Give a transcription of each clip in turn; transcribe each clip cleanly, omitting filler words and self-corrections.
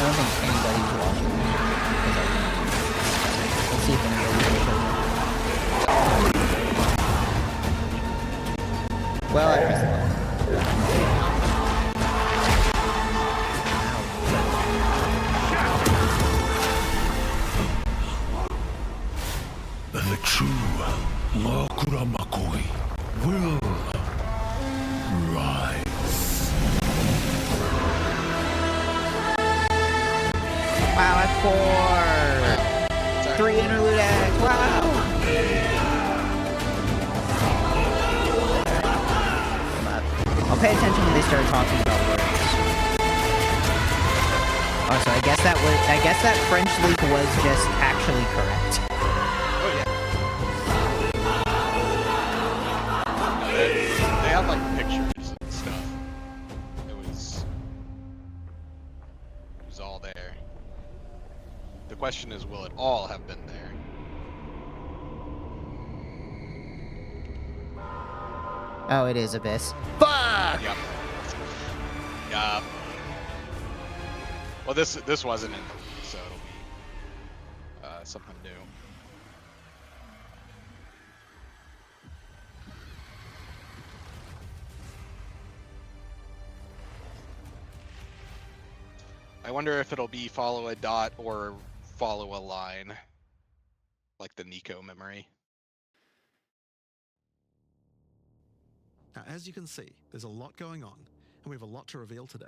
don't think anybody's watching. Let's see if anybody's watching. Well, I pressed the button. The true Makui will rise. Wow, that's 4! 3 interlude acts, wow! I'll pay attention when they start talking about words. Oh, so I guess that French leak was just actually correct. They have like pictures and stuff. It was all there. The question is, will it all have been there? Oh, it is Abyss. Fuck! Yep. Yup. Well, this wasn't in the league, so it'll be something new. I wonder if it'll be follow a dot or follow a line, like the Nico memory. Now, as you can see, there's a lot going on, and we have a lot to reveal today.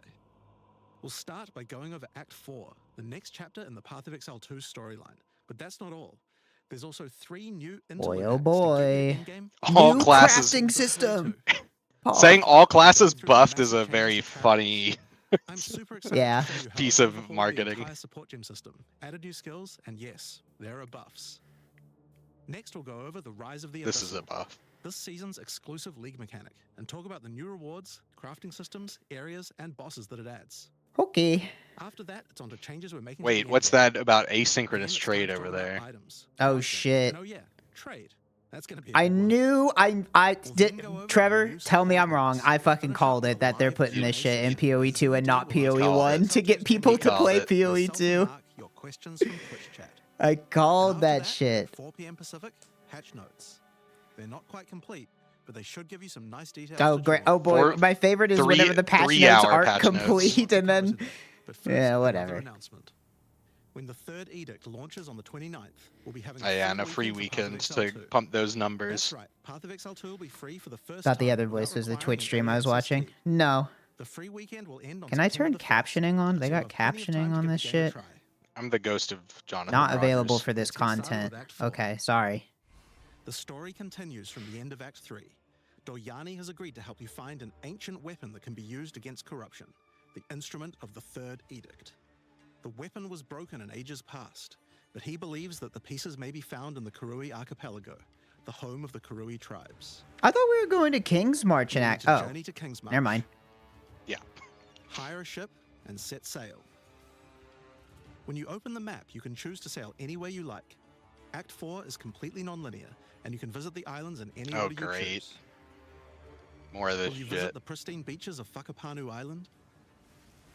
We'll start by going over Act 4, the next chapter in the Path of Exile 2 storyline. But that's not all. There's also 3 new Boy, oh boy. All New classes. crafting system. Saying all classes buffed is a very funny I'm super excited Yeah. to show you how piece I've of overhauled the marketing. entire support gem system, added new skills, and yes, there are buffs. Next, we'll go over the rise of the This is Abyssal, a buff. this season's exclusive league mechanic, and talk about the new rewards, crafting systems, areas, and bosses that it adds. Okay. After that, it's on to changes we're making. Wait, what's that about asynchronous trade over there? Oh, shit. Oh yeah, trade. That's gonna be. I knew Trevor, tell me I'm wrong. I fucking called it that they're putting this shit in PoE 2 and not PoE 1 to get people to play PoE 2. I called that shit. 4 p.m. Pacific, hatch notes. They're not quite complete, but they should give you some nice details. Oh great! Oh boy, my favorite is whenever the patch notes aren't complete, and then yeah, whatever. When the third edict launches on the 29th, we'll be having and a free weekend to pump those numbers. That's right. Path of Exile 2 will be free for the first Thought the time other voice without was the requiring Twitch an stream I was early access watching. fee. No. The free weekend will end on Can I turn September the 1st, captioning on? They so got you'll have plenty of time captioning to on give this the game a shit. try. I'm the ghost of Jonathan Not Rogers. available for this Let's get started content. with Act 4. Okay, sorry. The story continues from the end of Act 3. Doryani has agreed to help you find an ancient weapon that can be used against corruption, the instrument of the Third Edict. The weapon was broken in ages past, but he believes that the pieces may be found in the Karui Archipelago, the home of the Karui tribes. I thought we were going to King's March and Act. Oh, Journey to King's March. never mind. Yeah. Hire a ship and set sail. When you open the map, you can choose to sail anywhere you like. Act 4 is completely non-linear, and you can visit the islands in any order you great. choose. More of this Will you visit shit. the pristine beaches of Whakapanu Island?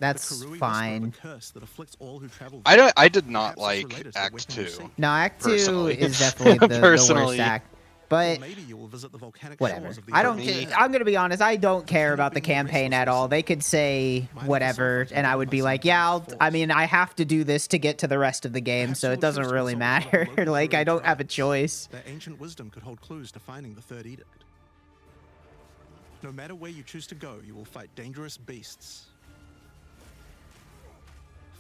That's The Karui fine. whisper of a curse that afflicts all who travel I did not Perhaps it's like related to the Act weapon 2. you seek. No, Act 2 Personally. is definitely the worst Personally. act. But Maybe you will visit the volcanic whatever. shores of the I don't. Me. I'm gonna be honest. I don't care about the campaign at all. They could say whatever, and I would be like, yeah. I mean, I have to do this to get to the rest of the game, so it doesn't really matter. Like, I don't have a choice. Their ancient wisdom could hold clues to finding the Third Edict. No matter where you choose to go, you will fight dangerous beasts.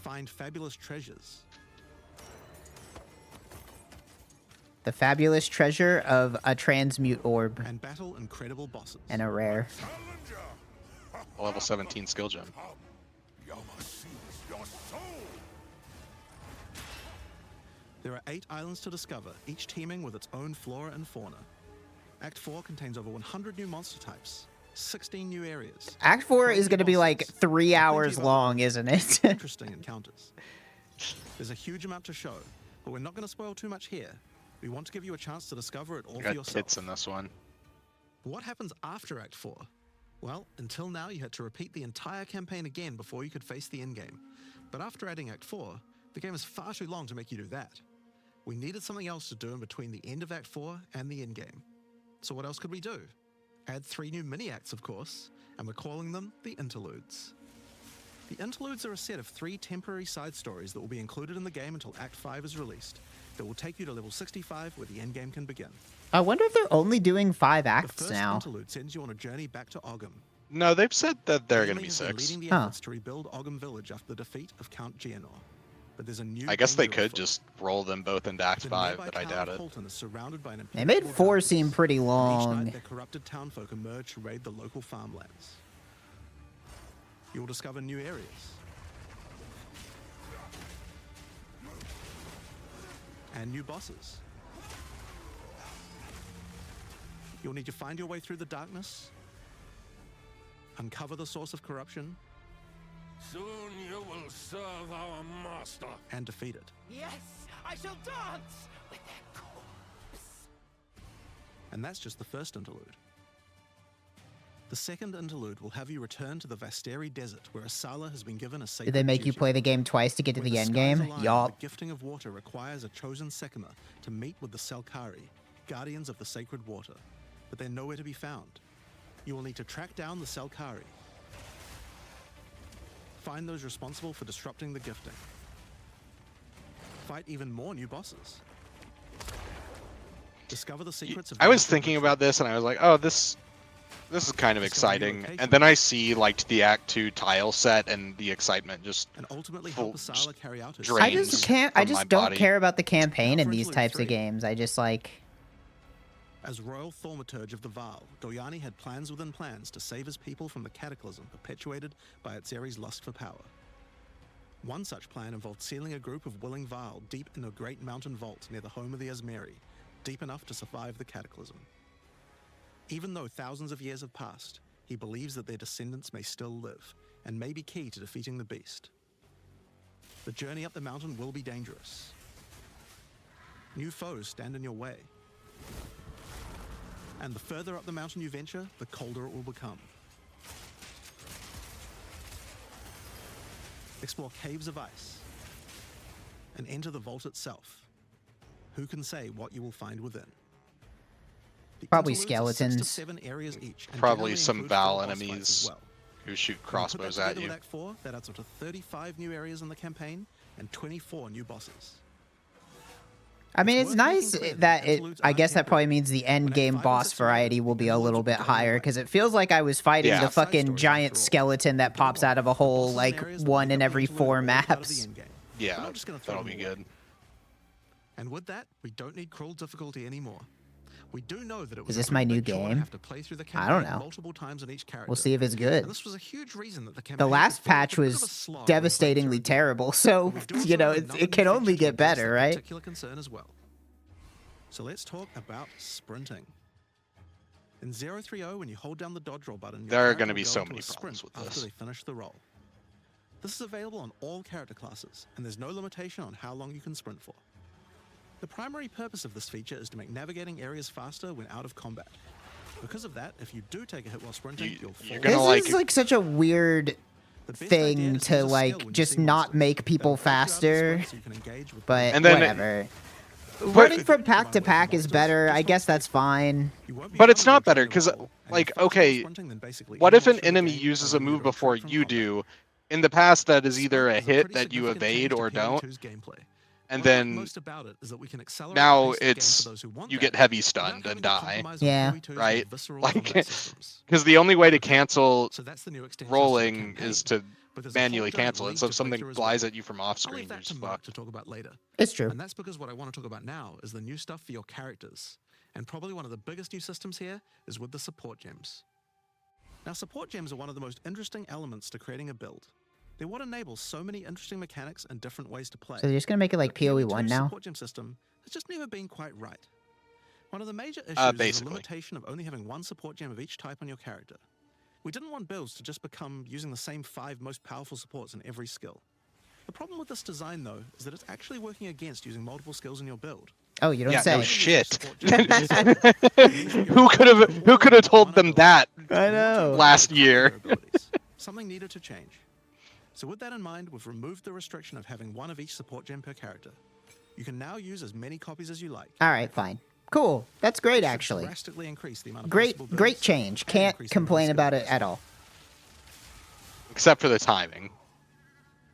Find fabulous treasures. The fabulous treasure of a transmute orb And battle incredible bosses. and a rare. A level 17 skill gem. There are 8 islands to discover, each teeming with its own flora and fauna. Act 4 contains over 100 new monster types, 16 new areas. Act 4 is gonna be like 3 and plenty hours of long, other isn't it? interesting encounters. There's a huge amount to show, but we're not going to spoil too much here. We want to give you a chance to discover it all for Got yourself. tits in this one. What happens after Act 4? Well, until now you had to repeat the entire campaign again before you could face the endgame. But after adding Act 4, the game is far too long to make you do that. We needed something else to do in between the end of Act 4 and the endgame. So what else could we do? Add 3 new mini-acts, of course, and we're calling them the Interludes. The Interludes are a set of 3 temporary side stories that will be included in the game until Act 5 is released, that will take you to level 65 where the endgame can begin. I wonder if they're only doing 5 The acts first now. interlude sends you on a journey back to Ogham. No, they've said that they're going to Amy be has been 6. leading the Huh. efforts to rebuild Ogham Village after the defeat of Count Geonor. But there's a new I guess they danger could afoot. just roll them both into Act The 5, nearby but I town doubt of it. Holton is surrounded by an They made impenetrable 4 darkness, seem pretty and each long. night their corrupted townfolk emerge to raid the local farmlands. You'll discover new areas. And new bosses. You'll need to find your way through the darkness, uncover the source of corruption, Soon you will serve our master. and defeat it. Yes, I shall dance with their corpse. And that's just the first interlude. The second interlude will have you return to the Vasteri Desert, where Asala has been given a sacred Did they make you duty. play the game twice to get to When the skies end game? align, Yup. The gifting of water requires a chosen Sekima to meet with the Selkari, guardians of the sacred water, but they're nowhere to be found. You will need to track down the Selkari, find those responsible for disrupting the gifting, fight even more new bosses, discover the secrets of I the was ancient thinking ritual, about this and I was like, oh, this is kind of Discover new exciting. locations. And then I see like the Act 2 tile set and the excitement just and ultimately full- help Asala carry out his drains I just can't. I from my just don't body. care about the campaign Now in for these Interlude types 3. of games. I just like. As royal thaumaturge of the Vaal, Doyani had plans within plans to save his people from the cataclysm perpetuated by Atzeri's lust for power. One such plan involved sealing a group of willing Vaal deep in a great mountain vault near the home of the Asmeri, deep enough to survive the cataclysm. Even though thousands of years have passed, he believes that their descendants may still live, and may be key to defeating the beast. The journey up the mountain will be dangerous. New foes stand in your way. And the further up the mountain you venture, the colder it will become. Explore caves of ice and enter the vault itself. Who can say what you will find within? The Probably interludes are 6 to skeletons. 7 areas each, and Probably generally some include Val 4 boss fights enemies as well. who shoot When you put crossbows that at together you. with Act 4, that adds up to 35 new areas in the campaign and 24 new bosses. I mean, It's it's worth nice making clear that that it. interludes I aren't guess that probably temporary. means the end When Act game 5 and boss 6 variety arrive, will the be a interludes little will bit go higher away. because it feels like I was fighting Yeah. the Side fucking stories, giant after all. skeleton that But don't pops out of a worry, the hole bosses and like areas that one make in up the every interlude 4 are all part of maps. the endgame. We're Yeah, not just gonna throw that'll them be away. good. And with that, we don't need cruel difficulty anymore. We do know that it was Is a this my pretty new big chore to game? have to play through the I don't campaign know. multiple times on each character. We'll see if it's good. And this was a huge reason that the campaign The could last feel like patch a bit of a was slog when played devastatingly through. terrible, so But we do also you know have it, another it new can only feature to get address better, that right? particular concern as well. So let's talk about sprinting. In 030, when you hold down the dodge roll button, your There are character gonna will be go so into many a sprint problems with after this. they finish the roll. This is available on all character classes, and there's no limitation on how long you can sprint for. The primary purpose of this feature is to make navigating areas faster when out of combat. Because of that, if you do take a hit while sprinting, you'll fall. you're gonna This like- is like such a weird The best idea thing is to use a skill like when you just see not monsters. make people That'll take you out of the faster, sprint so you can engage with but And then- whatever. Running from pack to pack is better. I guess that's fine. You won't be But it's harmed not by better, trying to 'cause, roll, and like, you're faster okay, while sprinting than basically What any if an monster in the enemy game uses a allowing you move to before retreat from you combat. do? In the past, that is either a Sprint is hit pretty that you significant evade change to or don't, PvE2's gameplay. and What I like then most about it is that we can accelerate now the pace of the game it's for those who want you that get heavy without stunned having and to die, compromise on Yeah. PvE2's more right? visceral Like, combat systems. because the only way to cancel So that's the new extension to the rolling campaign, is to but there's a whole manually giant cancel it. league So to if play something through as flies well. at you from off I'll screen, leave you're that to just Mark fucked. to talk about later. It's true. And that's because what I want to talk about now is the new stuff for your characters. And probably one of the biggest new systems here is with the support gems. Now, support gems are one of the most interesting elements to creating a build. They're what enables so many interesting mechanics and different ways to play. So they're just gonna make it like But PoE PoE 1 2's now. support gem system has just never been quite right. One of the major issues is the basically. limitation of only having one support gem of each type on your character. We didn't want builds to just become using the same 5 most powerful supports in every skill. The problem with this design, though, is that it's actually working against using multiple skills in your build. Oh, you don't Yeah, say. no shit. Who Who could have told them that? I know. Last year. Something needed to change. So with that in mind, we've removed the restriction of having one of each support gem per character. You can now use as many copies as you like. All right, fine. Cool. That's great, This should actually. drastically increase the amount of Great, possible great builds change. and Can't increase the amount of complain skill about it levels. at all. Except for the timing.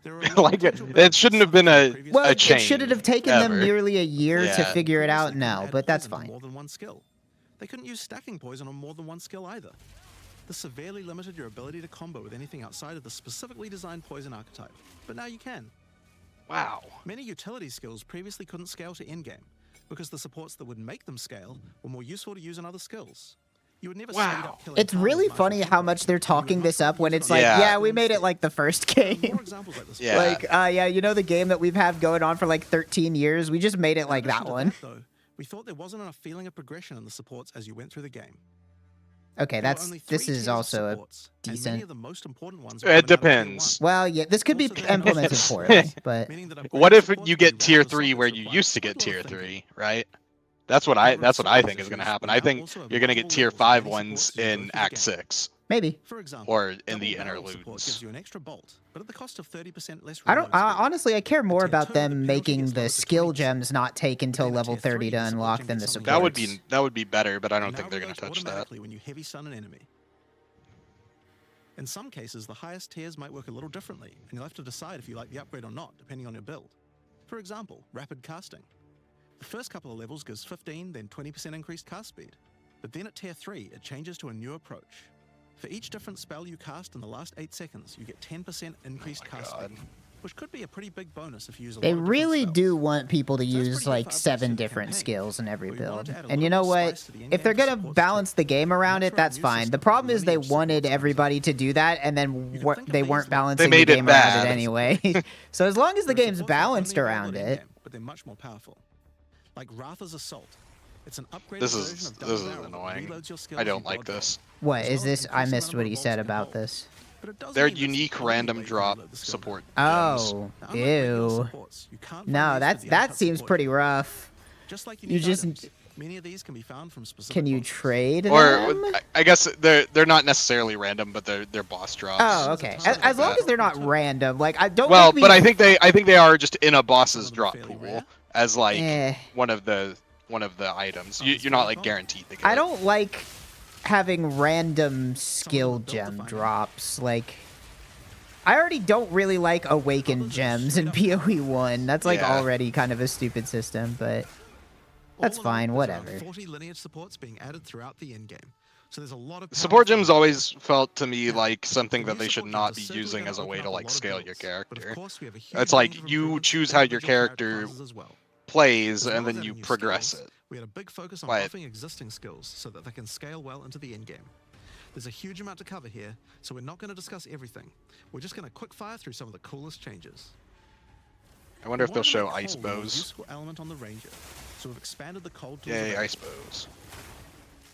There are a lot of Like, potential it builds shouldn't that have been some of a- the previous Well, a it change. should have taken them ever. nearly a year to Yeah. figure it out previously now, couldn't but add that's poison to fine. More than one skill. They couldn't use stacking poison on more than one skill either. This severely limited your ability to combo with anything outside of the specifically designed poison archetype. But now you can. Wow. Many utility skills previously couldn't scale to endgame because the supports that would make them scale were more useful to use in other skills. You would never speed Wow. up killing It's time really with martial funny how tempo, much they're and you would talking much this up rather when use it's other like, Yeah. yeah, we skills made it instead. like the first There are more game. examples like this. Yeah. Like, yeah, you know the game that we've had going on for like 13 years? We just made it In like addition that to one. though, we thought there wasn't enough feeling of progression in the supports as you went through the game. Okay, There were only this 3 is tiers of also a supports, and many decent. of the most important ones were It coming out of tier depends. 1. Well, yeah, this could be Also, there are no implemented support poorly, tiers, but meaning that What upgrading if supports you can be get tier rather 3 where solid you require used to quite get a lot tier of thinking. 3, right? That's what I Getting rid of think support is going to issues, happen. we I now think also have you're going to get multiple tier levels of 5 many ones supports as you go in through the Act game. 6 maybe. For example, or in double the barrel support gives interludes. you an extra bolt, but at the cost of 30% less I don't. reload speed. Honestly, I care more tier about 2, the them penalty making gets the lowered to skill 20%. gems not take until then at level tier 30 3, to the support unlock gem than the gets something That would supports. be better, but I It don't now think they're going reloads to touch that. automatically when you heavy stun an enemy. In some cases, the highest tiers might work a little differently, and you'll have to decide if you like the upgrade or not, depending on your build. For example, rapid casting. The first couple of levels gives 15, then 20% increased cast speed. But then at tier 3, it changes to a new approach. For each different spell you cast in the last 8 seconds, you get 10% increased cast God. speed, which could be a pretty big bonus if you use a They lot of different really spells. do want people to So that's use pretty good like for updates 7 to the different campaign. skills in every But we wanted build. to add a And you little know more what? spice to the If they're in-game gonna supports balance too. the game around That's it, where our that's new fine. The system of problem is they lineage wanted supports comes everybody in. to do that, and then You can think of they these weren't like- balancing made the it game around it bad. anyway. So as long as the There are game's supports that are only balanced available around at it, in-game, but they're much more powerful. Like Wratha's Assault. It's an upgraded This version is of double this is barrel that annoying. reloads your skills I you don't like dodge roll, this. what as is well as this? I increase the missed number what of he bolts said you can about hold. this. But it does They're mean there's some unique other random way you can drop reload the skill support gems. gems. Oh, Now, unlike regular ew. supports, you can't find No, these for that's the that uncut seems support pretty gems. rough. Just like You unique just items, many of these can be found from specific can you bosses. trade Or them? I guess they're not necessarily random, but they're boss drops. Oh, okay. stuff As like long that. as they're not random, like I don't. Well, make but me- I think they are just in a boss's Some of them drop fairly pool rare. as like Eh. one of the items. Others You're not very like common. guaranteed to get I it. don't like having random Some skill of them are built to gem find. drops. Like, I already don't really like awakened Others are gems in straight up PoE 1. That's like Yeah. already kind of a stupid system, but that's All in all, fine, there's around whatever. 40 lineage supports being added throughout the endgame. So there's a lot of power Support to gems find. always felt to me Now, like something the that new they should support not gems be are certainly using gonna as a way open to up a like lot of scale your builds, but of character. course we have a huge It's like range of you improvements choose to how your individual character character classes as well. plays As well and as then you adding new progress skills, it. we had a big focus on But- buffing existing skills so that they can scale well into the endgame. There's a huge amount to cover here, so we're not going to discuss everything. We're just going to quick fire through some of the coolest changes. I wonder We if they'll wanted to show make ice cold a more bows. useful element on the Ranger, so we've expanded the cold tools Yay, available. ice bows.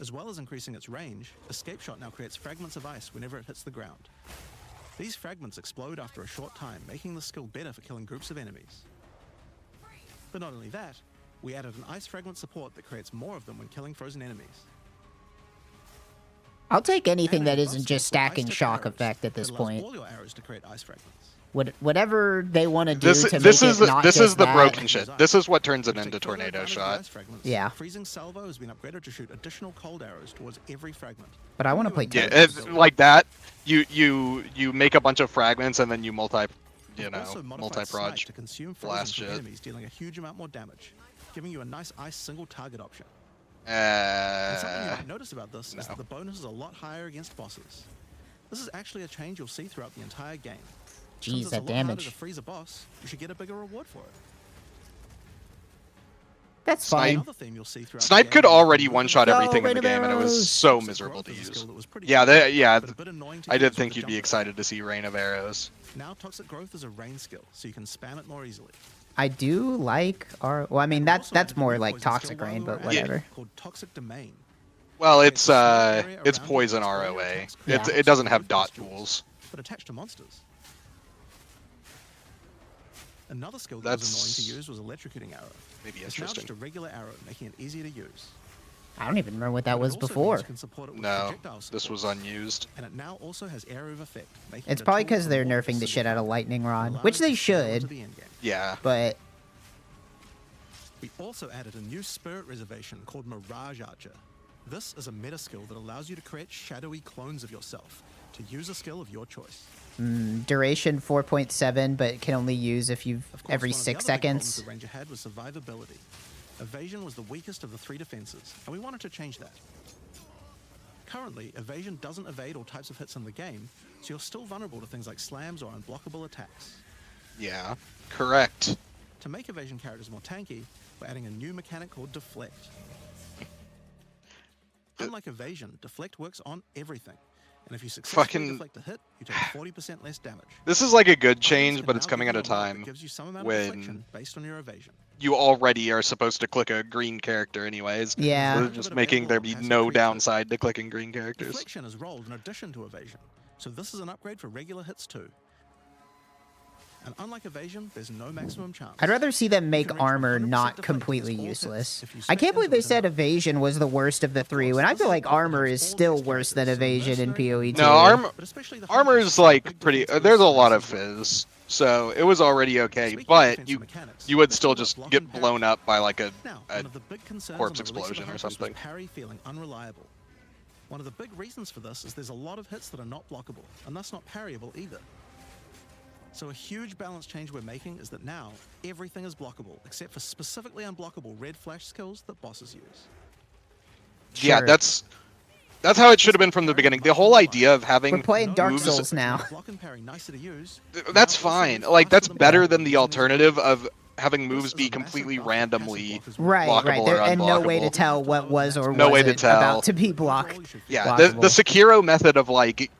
As well as increasing its range, Escape Shot now creates fragments of ice whenever it hits the ground. These fragments explode after a short time, making the skill better for killing groups of enemies. But not only that, we added an ice fragment support that creates more of them when killing frozen enemies. I'll take anything And that a buff isn't skill just called Ice stacking Tip shock Arrows effect at that this allows point. all your arrows to create ice fragments. Whatever they want to do This to this make is it not this just is the that. broken shit. This is what turns it To into take further tornado advantage of the shot. ice fragments, Yeah. Freezing Salvo has been upgraded to shoot additional cold arrows towards every fragment. But I want to Giving play you a Yeah, Toad. nice it's like that. You make a bunch of fragments and then you We've also modified Snipe multi-proj. to consume blast frozen from shit. enemies, dealing a huge amount more damage, giving you a nice ice single target option. And something you might notice about this is no. that the bonus is a lot higher against bosses. This is actually a change you'll see throughout the entire game. Since Jeez, it's that a lot harder damage. to freeze a boss, you should get a bigger reward for it. That's Snipe- fine. Another theme you'll see throughout Snipe the could game is already movement one-shot Go, everything in the Rain of game, and it was Arrows. so Toxic miserable Growth to is a use. skill that was pretty Yeah, cool, yeah. but a bit annoying to I use did with think the you'd be jump excited to see Rain of Arrows. attack. Now Toxic Growth is a rain skill, so you can spam it more easily. I do like our. Well, I mean And that's also that's added a more new like poison skill toxic while rain, we but were at it, whatever. Called Toxic Domain. Well, Creates it's a small area it's around you poison that's all your ROA. attacks Yeah. It doesn't have explode dot pustules, pools. but attached to monsters. Another skill that was annoying That's to use was Electrocuting Arrow. maybe It's now just interesting. a regular arrow, making it easier to use. I don't even remember what that But it was also before. means you can support it with No, projectile this was support. unused. And it now also has area of effect, making It's it a probably tool because for they're more nerfing the precision shit out of combat, Lightning Rod, allowing which it they to scale into should, the endgame. Yeah. but We also added a new spirit reservation called Mirage Archer. This is a meta skill that allows you to create shadowy clones of yourself to use a skill of your choice. duration 4.7, but can only use if you've Of course, every one of the 6 other big problems seconds. the Ranger had was survivability. Evasion was the weakest of the 3 defenses, and we wanted to change that. Currently, evasion doesn't evade all types of hits in the game, so you're still vulnerable to things like slams or unblockable attacks. Yeah. Correct. To make evasion characters more tanky, we're adding a new mechanic called Deflect. Unlike evasion, Deflect works on everything. And if you successfully Fucking- deflect a hit, you take 40% less damage. This is like a good Items change, can but now it's coming give at you a mod that time gives you some amount of when deflection based on your evasion. you already are supposed to click a green character anyways. Yeah. So There's they're a just bit making there available be on passive no creatures. downside to clicking green characters. Deflection is rolled in addition to evasion, so this is an upgrade for regular hits too. And unlike evasion, there's no maximum chance. I'd rather see them make can reach armor 100% not deflect completely against all hits useless. if you I smack can't believe into they it said enough. evasion was the worst of the 3, course, when I this feel is like a buff that armor helps is all still these worse than characters, so evasion in mercenary and PoE2. No, but especially the Armor hunters is have like big pretty. defense There's a boosts lot as of well. fizz, so it was already okay. Speaking of But defensive mechanics, you would let's still talk about just block get and parry. blown up by like a Now, a one of the big concerns corpse on the release of the explosion or Hunters was something. parry feeling unreliable. One of the big reasons for this is there's a lot of hits that are not blockable, and thus not parryable either. So a huge balance change we're making is that now everything is blockable, except for specifically unblockable red flash skills that bosses use. Yeah, Sure. that's how it should have been from the beginning. The whole idea of having We're playing Dark moves, Souls now. Block and parry nicer to use. that's now also fine. move Like that's faster better blockable than the using alternative these of having This moves is be a massive completely buff for passive randomly. blockers with Right, blockable right. or There, and no way to unblockable. tell what was or No way to wasn't tell. about to be blocked. Yeah, the blockable. Sekiro method of like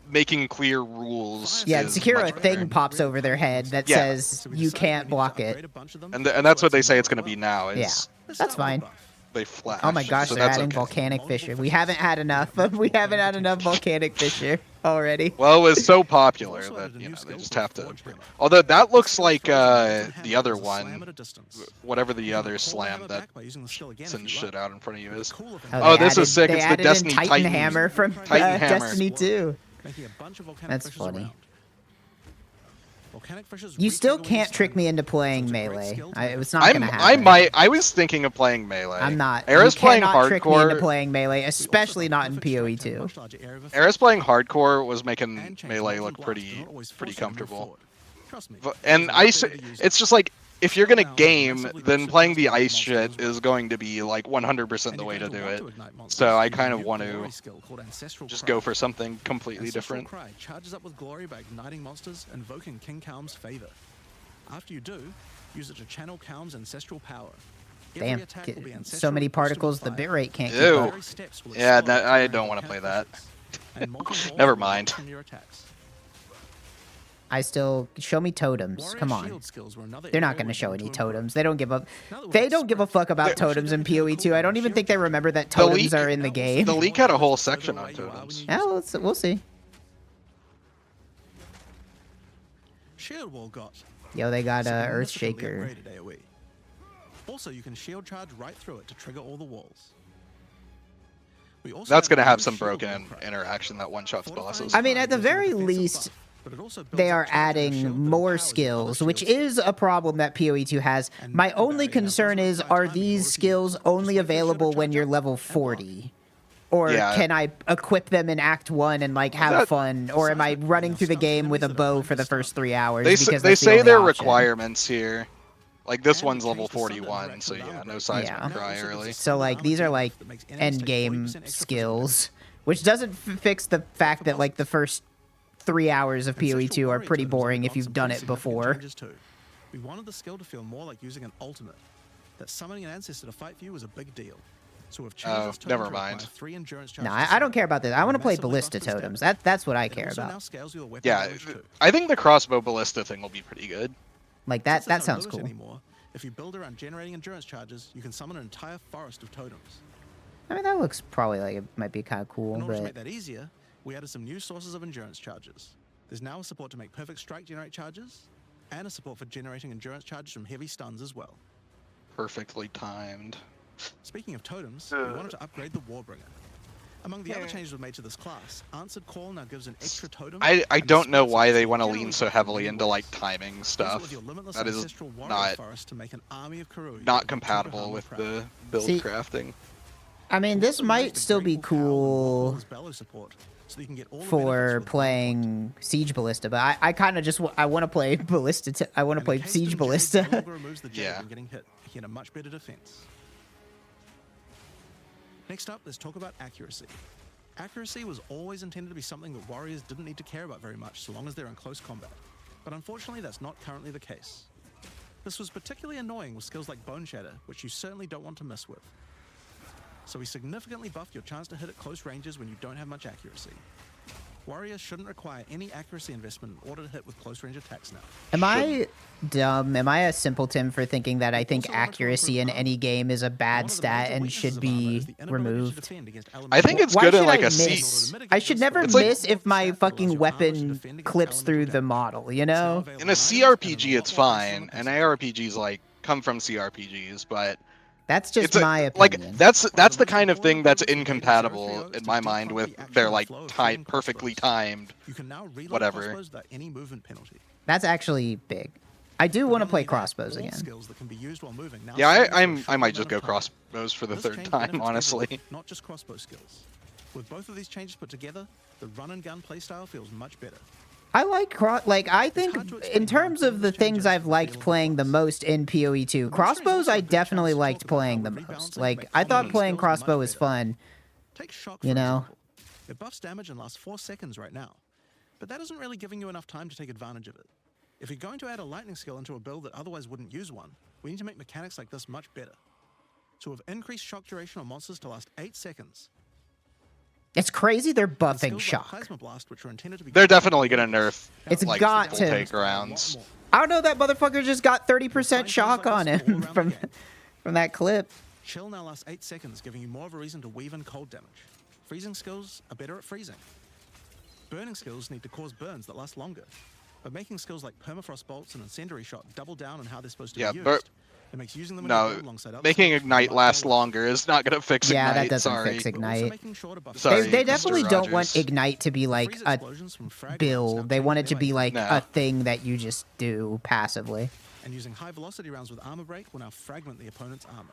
making clear rules. Yeah, in is Sekiro, much a thing better. pops over their head that Yeah. says So we you decided can't we need to block upgrade it. a bunch of them, And so that's what they works say in it's going to really be well. now. Is Yeah. Let's That's start with the fine. buff. they flash. Oh my gosh, so they're that's adding okay. volcanic Multiple fissure. We fishes. haven't had enough. We haven't had enough volcanic fissure already. Well, it was so popular Also that added a new they skill just called have to. Forge Hammer. Although that This looks skill like throws a molten the hammer other as a slam one, at a distance. whatever the You can other call the slam hammer that back by using the skill again if sends you shit like. out in front of you The is. cool thing Oh, they this is added- sick. They It's the added Destiny in Titan Titan- Hammer from Titan Hammer. Destiny 2. making a bunch of volcanic That's fishes funny. around. Volcanic fishes You still re-trigger when you can't trick stun, me into so playing it's a great melee. skill to make It's a not gonna happen. I was thinking of playing melee. I'm not. Era's You playing cannot trick me into hardcore. playing melee, We also especially have not in perfect strike PoE to have 2. much larger area of effect, Era's playing hardcore was making and change melee moves look and blasts do pretty not always pretty force you to move comfortable. forward. Trust me, And there's a lot ice, better to use it's it. just like if you're gonna Now, game, massively then boosted playing the custom ice monsters shit as well. is going to be like 100% And the you're way going to do want it. to ignite monsters So I using kind a of new want glory to skill called Ancestral just Cry. go for something completely Ancestral different. Cry charges up with glory by igniting monsters, invoking King Kalm's favor. After you do, use it to channel Kalm's ancestral power. Every Damn, attack will be so ancestral many boosted particles, with the fire. bitrate can't keep Ew. up. Very steps will Yeah, explode I during don't wanna play volcanic that. fishes, and molten balls Never will mind. erupt from your attacks. I still show me totems. Warrior Come on. shield skills were another They're not area going to we show wanted any to improve. totems. They don't give up. Now that we've They got don't give a sprint, fuck about we're actually totems in gonna have a PoE2. I don't cooldown even think they shield remember that The totems leak- are in the Now game. The also leak had a whole further section on away you are when totems. you Yeah, use it. we'll see. Shield wall got Yo, they got significantly Earthshaker. upgraded AoE. Also, you can shield charge right through it to trigger all the walls. We also That's added gonna a have new some shield broken wall cry. interaction that one shots bosses. I mean, at the Gives you a very defensive least, buff, but it also builds they up are charge on your adding shield that more empowers your other skills, which shield skills. is a problem that PoE2 has. And My mana only barrier now concern doesn't is, require are timing in these order to skills use it. only Just wait for your shield available to when charge you're up level and block. 40? Or Yeah. can I equip them in Act 1 and, like, have That- fun? Or am I Seismic running now through the stunts game with a enemies that are bow trying for to the first stun. 3 hours? They Because they that's the say only their option. requirements here. Like this And one's we level changed the sun to 41, interact so with yeah, armor no break. seismic Yeah. cry Now also early. there's a So, single like, armor these are, debuff like, that makes enemies end take game 40% extra skills, which doesn't fix the fact that, like, the first 3 hours of Ancestral PoE2 are warrior pretty totems boring if undergone you've some done pretty it significant before. changes too. We wanted the skill to feel more like using an ultimate. That summoning an ancestor to fight for you was a big deal. So we've changed Oh, this totem never to require mind. 3 endurance No, charges to I don't summon. care about this. I want to play Massively ballista buffed with totems. stamina. That's what I It care also now about. scales your weapon Yeah, damage too. I think the crossbow ballista thing will be pretty good. Like, Since that there's no sounds limit cool. Anymore, if you build around generating endurance charges, you can summon an entire forest of totems. I mean, that looks probably like it might be kind of cool, In order to but make that easier, we added some new sources of endurance charges. There's now a support to make perfect strike generate charges, and a support for generating endurance charges from heavy stuns as well. Perfectly timed. Speaking of totems, we wanted to upgrade the Warbringer. Among the other changes we've made to this class, Answered Call now gives an extra totem. I and don't know dispels why they effects want to generally lean so buff in heavily many into ways. like timing Use it stuff. with your limitless That is ancestral warrior not forest to make an army of Karui not with compatible Tunguhama with Proud. the build See, crafting. I mean, We've this also might raised the still be Grateful Cow and cool Warlord's Bellow support, so that you can get all the benefits for with one playing Siege Ballista, but I kind of just I want to play Ballista. I want to And play the case Siege Doom Jade no Ballista. longer removes the jade Yeah. when getting hit, making it a much better defense. Next up, let's talk about accuracy. Accuracy was always intended to be something that warriors didn't need to care about very much so long as they're in close combat. But unfortunately, that's not currently the case. This was particularly annoying with skills like Bone Shatter, which you certainly don't want to mess with. So we significantly buffed your chance to hit at close ranges when you don't have much accuracy. Warriors shouldn't require any accuracy investment in order to hit with close range attacks now. Am I dumb? Am I a simpleton for thinking that I think Also wanted to accuracy in improve any armor. game is a And bad one of the stat major and weaknesses should of armor is be the inability to removed? defend against I think it's Why good in should like I a C. miss? I should never It's like- miss if my fucking weapon clips through the model, you know? In a CRPG, it's fine, and ARPGs like come from CRPGs, but That's just it's my like opinion. that's the kind of thing that's incompatible in my mind with their like perfectly timed. You can now reload whatever. crossbows without any movement penalty. That's actually big. I do But want to not play only that, crossbows all again. skills that can be used while moving now Yeah, save you for a I short might just amount go of time. crossbows for the This third change time, benefits honestly. everyone, not just crossbow skills. With both of these changes put together, the run and gun playstyle feels much better. I like I think hard to explain in how terms of important the this change things is I've for the liked feel of the playing the class. most in PoE2. The mystery is Crossbows also I a big definitely chance to liked talk about playing how the we're most. rebalancing to Like make I thought common playing skills crossbow much was better. fun. Take shock, for You know? example. It buffs damage and lasts 4 seconds right now, but that isn't really giving you enough time to take advantage of it. If you're going to add a lightning skill into a build that otherwise wouldn't use one, we need to make mechanics like this much better. So we've increased shock duration on monsters to last 8 seconds. It's crazy they're And buffing skills like shock. Plasma Blast, which are intended to be They're good for definitely gonna enemies, nerf, now It's increase got the to. damage take by a lot rounds. more. I don't know, that motherfucker just got 30% Find shock things like on this all him around from the game. from that clip. Chill now lasts 8 seconds, giving you more of a reason to weave in cold damage. Freezing skills are better at freezing. Burning skills need to cause burns that last longer. But making skills like Permafrost Bolts and Incendiary Shot double down on how they're supposed to Yeah, be but- used, it makes using them in a build No, alongside other making skills Ignite much last more worth it. longer is not gonna fix Yeah, Ignite. that doesn't Sorry. fix We're also Ignite. making sure to buff Sorry, They Mr. definitely don't want Rogers. Ignite to be like Freeze a explosions from frag rounds now build. They change want it to melee be like No. a thing that you just do passively. and using high velocity rounds with armor break will now fragment the opponent's armor.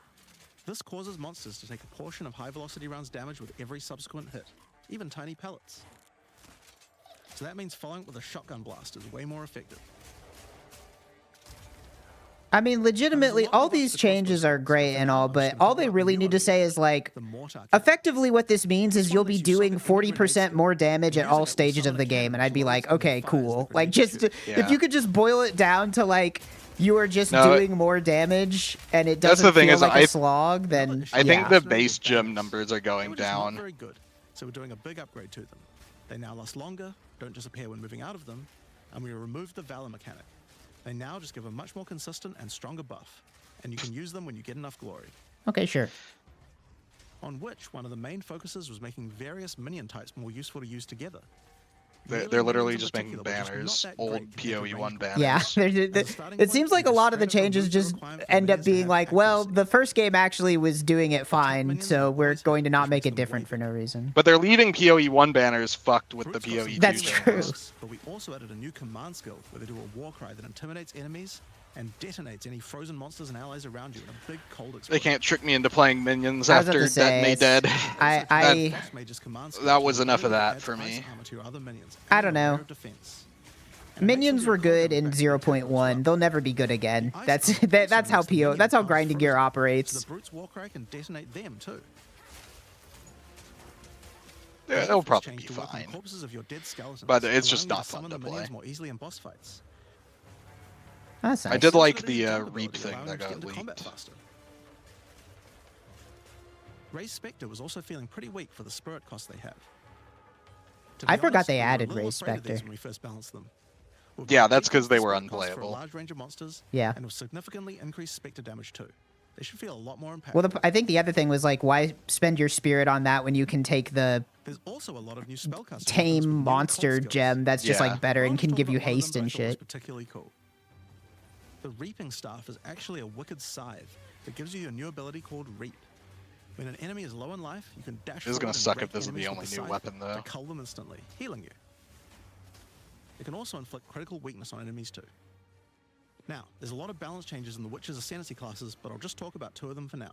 This causes monsters to take a portion of high velocity rounds damage with every subsequent hit, even tiny pellets. So that means following it with a shotgun blast is way more effective. I mean, legitimately, all these changes are great and all, but all they really need to say is like, The mortar cannon. effectively what this means is you'll be doing 40% more damage at all stages of the game, and I'd be like, okay, cool. Like, just if Yeah. you could just boil it down to like you are just No, doing more damage and it That's the doesn't thing feel is, like I- a slog, then I think yeah. the base gem numbers are They going were just not down. very good, so we're doing a big upgrade to them. They now last longer, don't disappear when moving out of them, and we removed the Valor mechanic. They now just give a much more consistent and stronger buff, and you can use them when you get enough glory. Okay, sure. On which, one of the main focuses was making various minion types more useful to use together. They're literally minions in just making particular were just banners, not that old great compared to PoE1 ranged banners. Yeah, it seems like a lot of the changes just end up being like, well, the first game actually was doing it fine, so we're going to not make it different for no reason. But they're leaving PoE1 banners fucked with the Brutes got some PoE2 That's cool true. banners. buffs, But we also added a new command skill where they do a war cry that intimidates enemies and detonates any frozen monsters and allies around you in a big cold explosion. They can't trick me into playing minions I was about after to say, Detonate Dead. I Boss Mage's command skill that to was the enough of ability to that add for ice me. armor to your other minions I and don't a layer know. of defense. And it makes Minions some were of your good cooldown in back to neutral as 0.1. well. They'll never be good again. Ice That's armor that's also how makes the PO. minion That's how buff grinding gear frozen, so operates. the Brute's war cry can detonate them too. Yeah, they'll This probably change be to work on fine. corpses of your dead skeletons, But it's just allowing you not fun summon to the minions play. more easily in boss fights. That's nice. I did Also like added the jump Reap ability, thing allowing that you to get got into combat leaked. faster. Ray's Spectre was also feeling pretty weak for the spirit cost they have. To be I forgot honest, they we were a added little Ray's afraid of these Spectre. when we first balanced them. We've Yeah, got that's 'cause they decreased were spirit cost for a unplayable. large range of monsters, Yeah. and will significantly increase Spectre damage too. They should feel a lot more impactful. Well, I think the other thing was like, why spend your spirit on that when you can take the There's also a lot of new spellcasting weapons with tame new cult monster skills. gem that's just Yeah. like better I and wanted to can talk give you about one of them haste that I and thought was shit. particularly cool. The Reaping Staff is actually a wicked scythe that gives you your new ability called Reap. When an enemy is low in life, you can dash This is forward gonna and suck wreck if this is the enemies only with new scythe weapon, though. to cull them instantly, healing you. It can also inflict critical weakness on enemies too. Now, there's a lot of balance changes in the Witch's Ascendancy classes, but I'll just talk about 2 of them for now.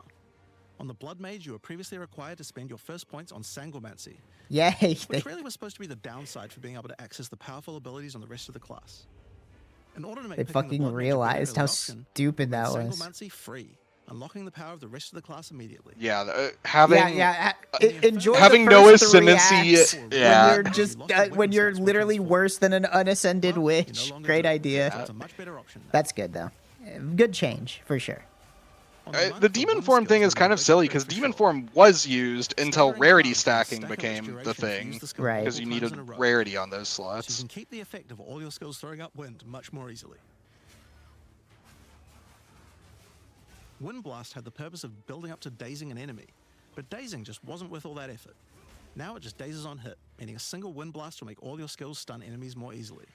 On the Blood Mage, you were previously required to spend your first points on Sanguimancy, Yay. which really was supposed to be the downside for being able to access the powerful abilities on the rest of the class. In order to make They picking the fucking Blood Mage a realized how better option, stupid we made that was. Sanguimancy free, unlocking the power of the rest of the class immediately. Yeah, having Enjoy having the no first 3 ascendancy, acts yeah. when you're just when you're literally worse than an unascended Well, you no witch. longer Great do. idea. So it's a much better option now. That's good though. Good change for sure. On The monk, demon one form skill thing is is gonna kind be of big silly upgrade because for demon sure. form was used until Scattering rarity Clouds stacking stack up became its the duration if you thing, use the skill Right. because you multiple needed times in a row. rarity on those So you slots. can keep the effect of all your skills throwing up wind much more easily. Wind Blast had the purpose of building up to dazing an enemy, but dazing just wasn't worth all that effort. Now it just dazes on hit, meaning a single Wind Blast will make all your skills stun enemies more easily.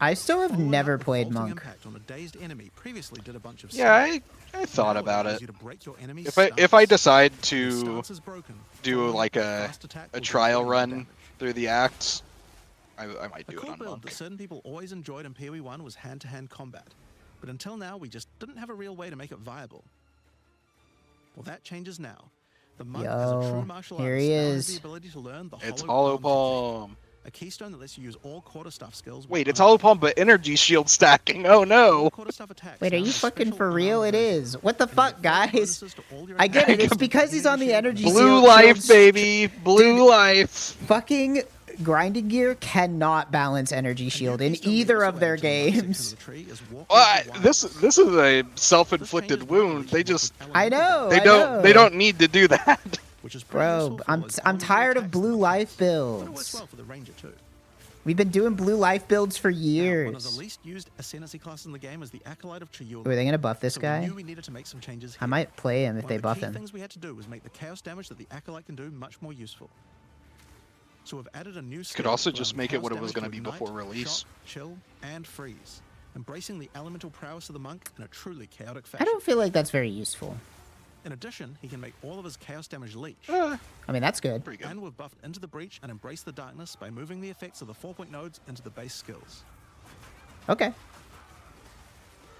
I still have Following never up with played Vaulting monk. Impact on a dazed enemy previously did a bunch of Yeah, stuff. I thought Now it about allows it. you to break your enemy's If I stance. decide When to stance is broken, do following like up with a fast attack a will do trial way more run damage. through the acts, I might A do it cool on build monk. that certain people always enjoyed in PoE 1 was hand-to-hand combat, but until now we just didn't have a real way to make it viable. Well, that changes now. The monk as a Yo, true martial here artist he now has is. the ability to learn the It's hollow hollow palm technique, palm. a keystone that lets you use all quarterstaff skills. with Wait, it's one hollow arm. palm, but energy shield stacking. Oh All no! quarterstaff attacks Wait, are now you have fucking special for real? unarmed It versions, is. What the and you fuck, get guys? bonuses to all your I get it. attacks It's with because he's on the shield energy and Blue shield. life, shields. baby. Blue Dude. life. Fucking grinding gear cannot balance energy A shield new in keystone we either also of their added to the monk section of games. the tree is Walk What? with the This Wilds. is a This self-inflicted changes rivalry wound. to They work just with I elemental know. damage, they don't need to do that. which is pretty useful Bro, for all I'm those I'm elemental tired of attacks in blue the life class, but it works builds. well for the ranger too. We've been doing blue life builds for Now, one of the years. least used ascendancy classes in the game is the Acolyte of Chiyula. Are they gonna buff this So we guy? knew we needed to make some changes I here. might play him if One they of the buff key him. things we had to do was make the chaos damage that the Acolyte can do much more useful. So we've added a new skill also allowing just make it chaos what it was damage gonna be before ignite, release. shock, chill, and freeze, embracing the elemental prowess of the monk in a truly chaotic I fashion. don't feel like that's very useful. In addition, he can make all of his chaos damage leech. I mean, that's good. Pretty good. And we've buffed Into the Breach and Embrace the Darkness by moving the effects of the 4-point nodes into the base skills. Okay.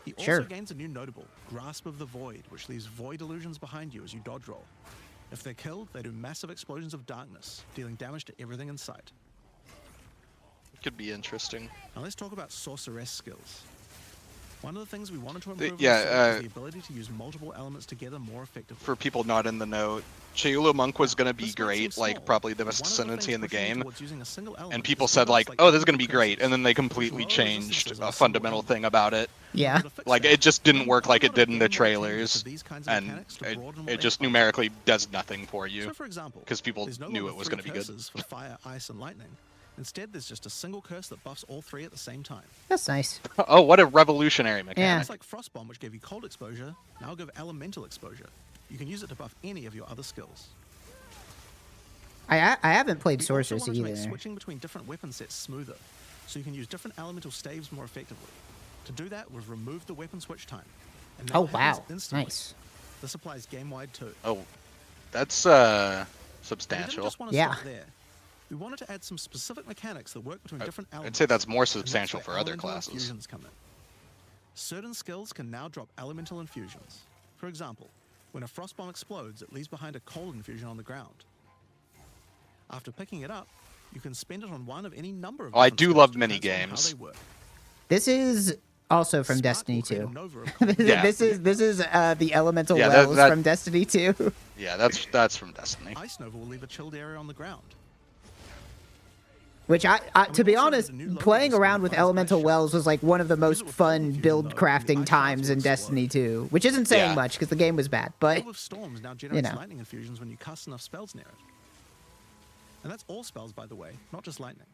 He Sure. also gains a new notable, Grasp of the Void, which leaves void illusions behind you as you dodge roll. If they're killed, they do massive explosions of darkness, dealing damage to everything in sight. Could be interesting. Now let's talk about sorceress skills. One of the things we wanted to improve yeah, on the sword is the ability to use multiple elements together more effectively. For people not in the know, Chayula Monk was gonna be This might seem great, small, like probably the but best one of ascendancy things in the pushing game. towards using a single element And is people said builds like, like oh, this is gonna be elemental great, curses, and then they which completely lower changed resistances on a a single fundamental element. thing about it. In Yeah. order to fix Like that, it just didn't we work did like a it lot did of in the game-wide changes trailers, to these kinds of and mechanics to broaden what it they just offer. numerically does nothing for you. So for example, because people there's no knew longer it was 3 gonna be good. curses for fire, ice, and lightning. Instead, there's just a single curse that buffs all 3 at the same time. That's nice. Oh, what a revolutionary Yeah. mechanic! It's like Frostbomb, which gave you cold exposure, now give elemental exposure. You can use it to buff any of your other skills. I haven't played We also sorceress wanted to make either. switching between different weapon sets smoother, so you can use different elemental staves more effectively. To do that, we've removed the weapon switch time. And now Oh it happens wow, instantly. nice. This applies game-wide too. Oh, that's But we didn't substantial. just want to Yeah. stop there. We wanted to add some specific mechanics that work between different I'd elements. say that's more and that's substantial where for other elemental classes. infusions come in. Certain skills can now drop elemental infusions. For example, when a frostbomb explodes, it leaves behind a cold infusion on the ground. After picking it up, you can spend it on one of any number of Oh, I different do skills love to mini transform how games. they work. This is also from Spark Destiny will create a 2. nova of cold Yeah. This is the elemental Yeah, wells that- from Destiny 2. Yeah, that's from Destiny. Ice Nova will leave a chilled area on the ground. Which to we be also honest, added a new logo playing that around with signifies elemental ice wells was like one of the most it with fun cold build infusion, though, and the crafting ice times shots in will Destiny explode. 2, which isn't saying Yeah. much because the game was bad, but Wave of Storms now generates know. lightning infusions when you cast enough spells near it. And that's all spells, by the way, not just lightning.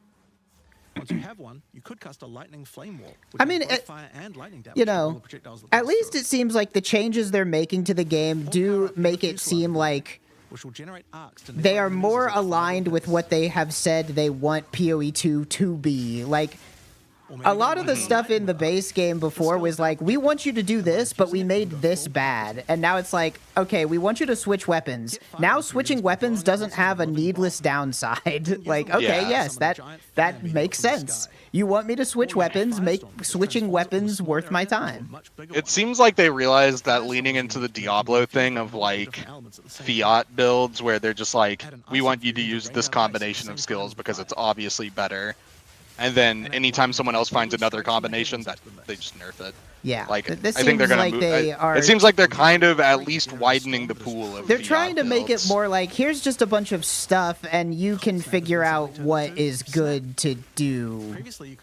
Once you have one, you could cast a lightning flame wall, which I mean, has both it- fire and lightning damage you to all know, the projectiles that at pass least through it seems like the changes they're making to the game do make it seem like which will generate arcs to they nearby are enemies more as they fly aligned with past. what they have said they want PoE 2 to be. Like, Or A maybe lot get of the lightning stuff in the buff. base game before was like, we want you to do this, but we made this bad. And now it's like, okay, we want you to switch weapons. Now switching weapons doesn't have a needless downside. Like, okay, Yeah. yes, that makes sense. You want me to switch weapons, make switching weapons worth my time. It seems like they realized that leaning into the Diablo thing of like fiat builds where they're just like, we want you to use this combination of skills because it's obviously better. And then anytime someone else finds another combination, that they just nerf it. Yeah, Like this I think they're seems gonna like move. they are. It seems like they're kind of at least widening the pool of. They're fiat trying to make it builds. more like, here's just a bunch of stuff, and you can figure out what is good to do.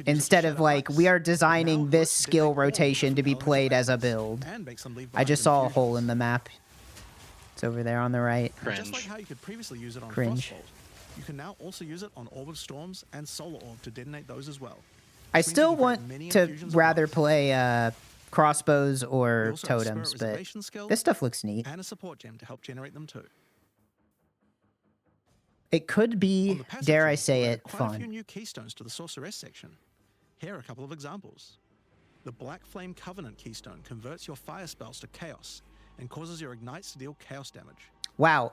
Instead of like, we are designing this skill rotation to be played as a build. I just saw a hole in the map. It's over there on the right. Just like Cringe. how you could previously use it on Cringe. Frostbolt, you can now also use it on Orb of Storms and Solar Orb to detonate those as well. I Which means you still can create want many to infusions of rather buff. play crossbows We or also have totems, Spirit but Reservation skill this stuff looks neat. and a support gem to help generate them too. It could On be, the passive dare I tree, say we it, added quite a few fun. new keystones to the Sorceress section. Here are a couple of examples. The Black Flame Covenant keystone converts your fire spells to chaos and causes your ignites to deal chaos damage. Wow.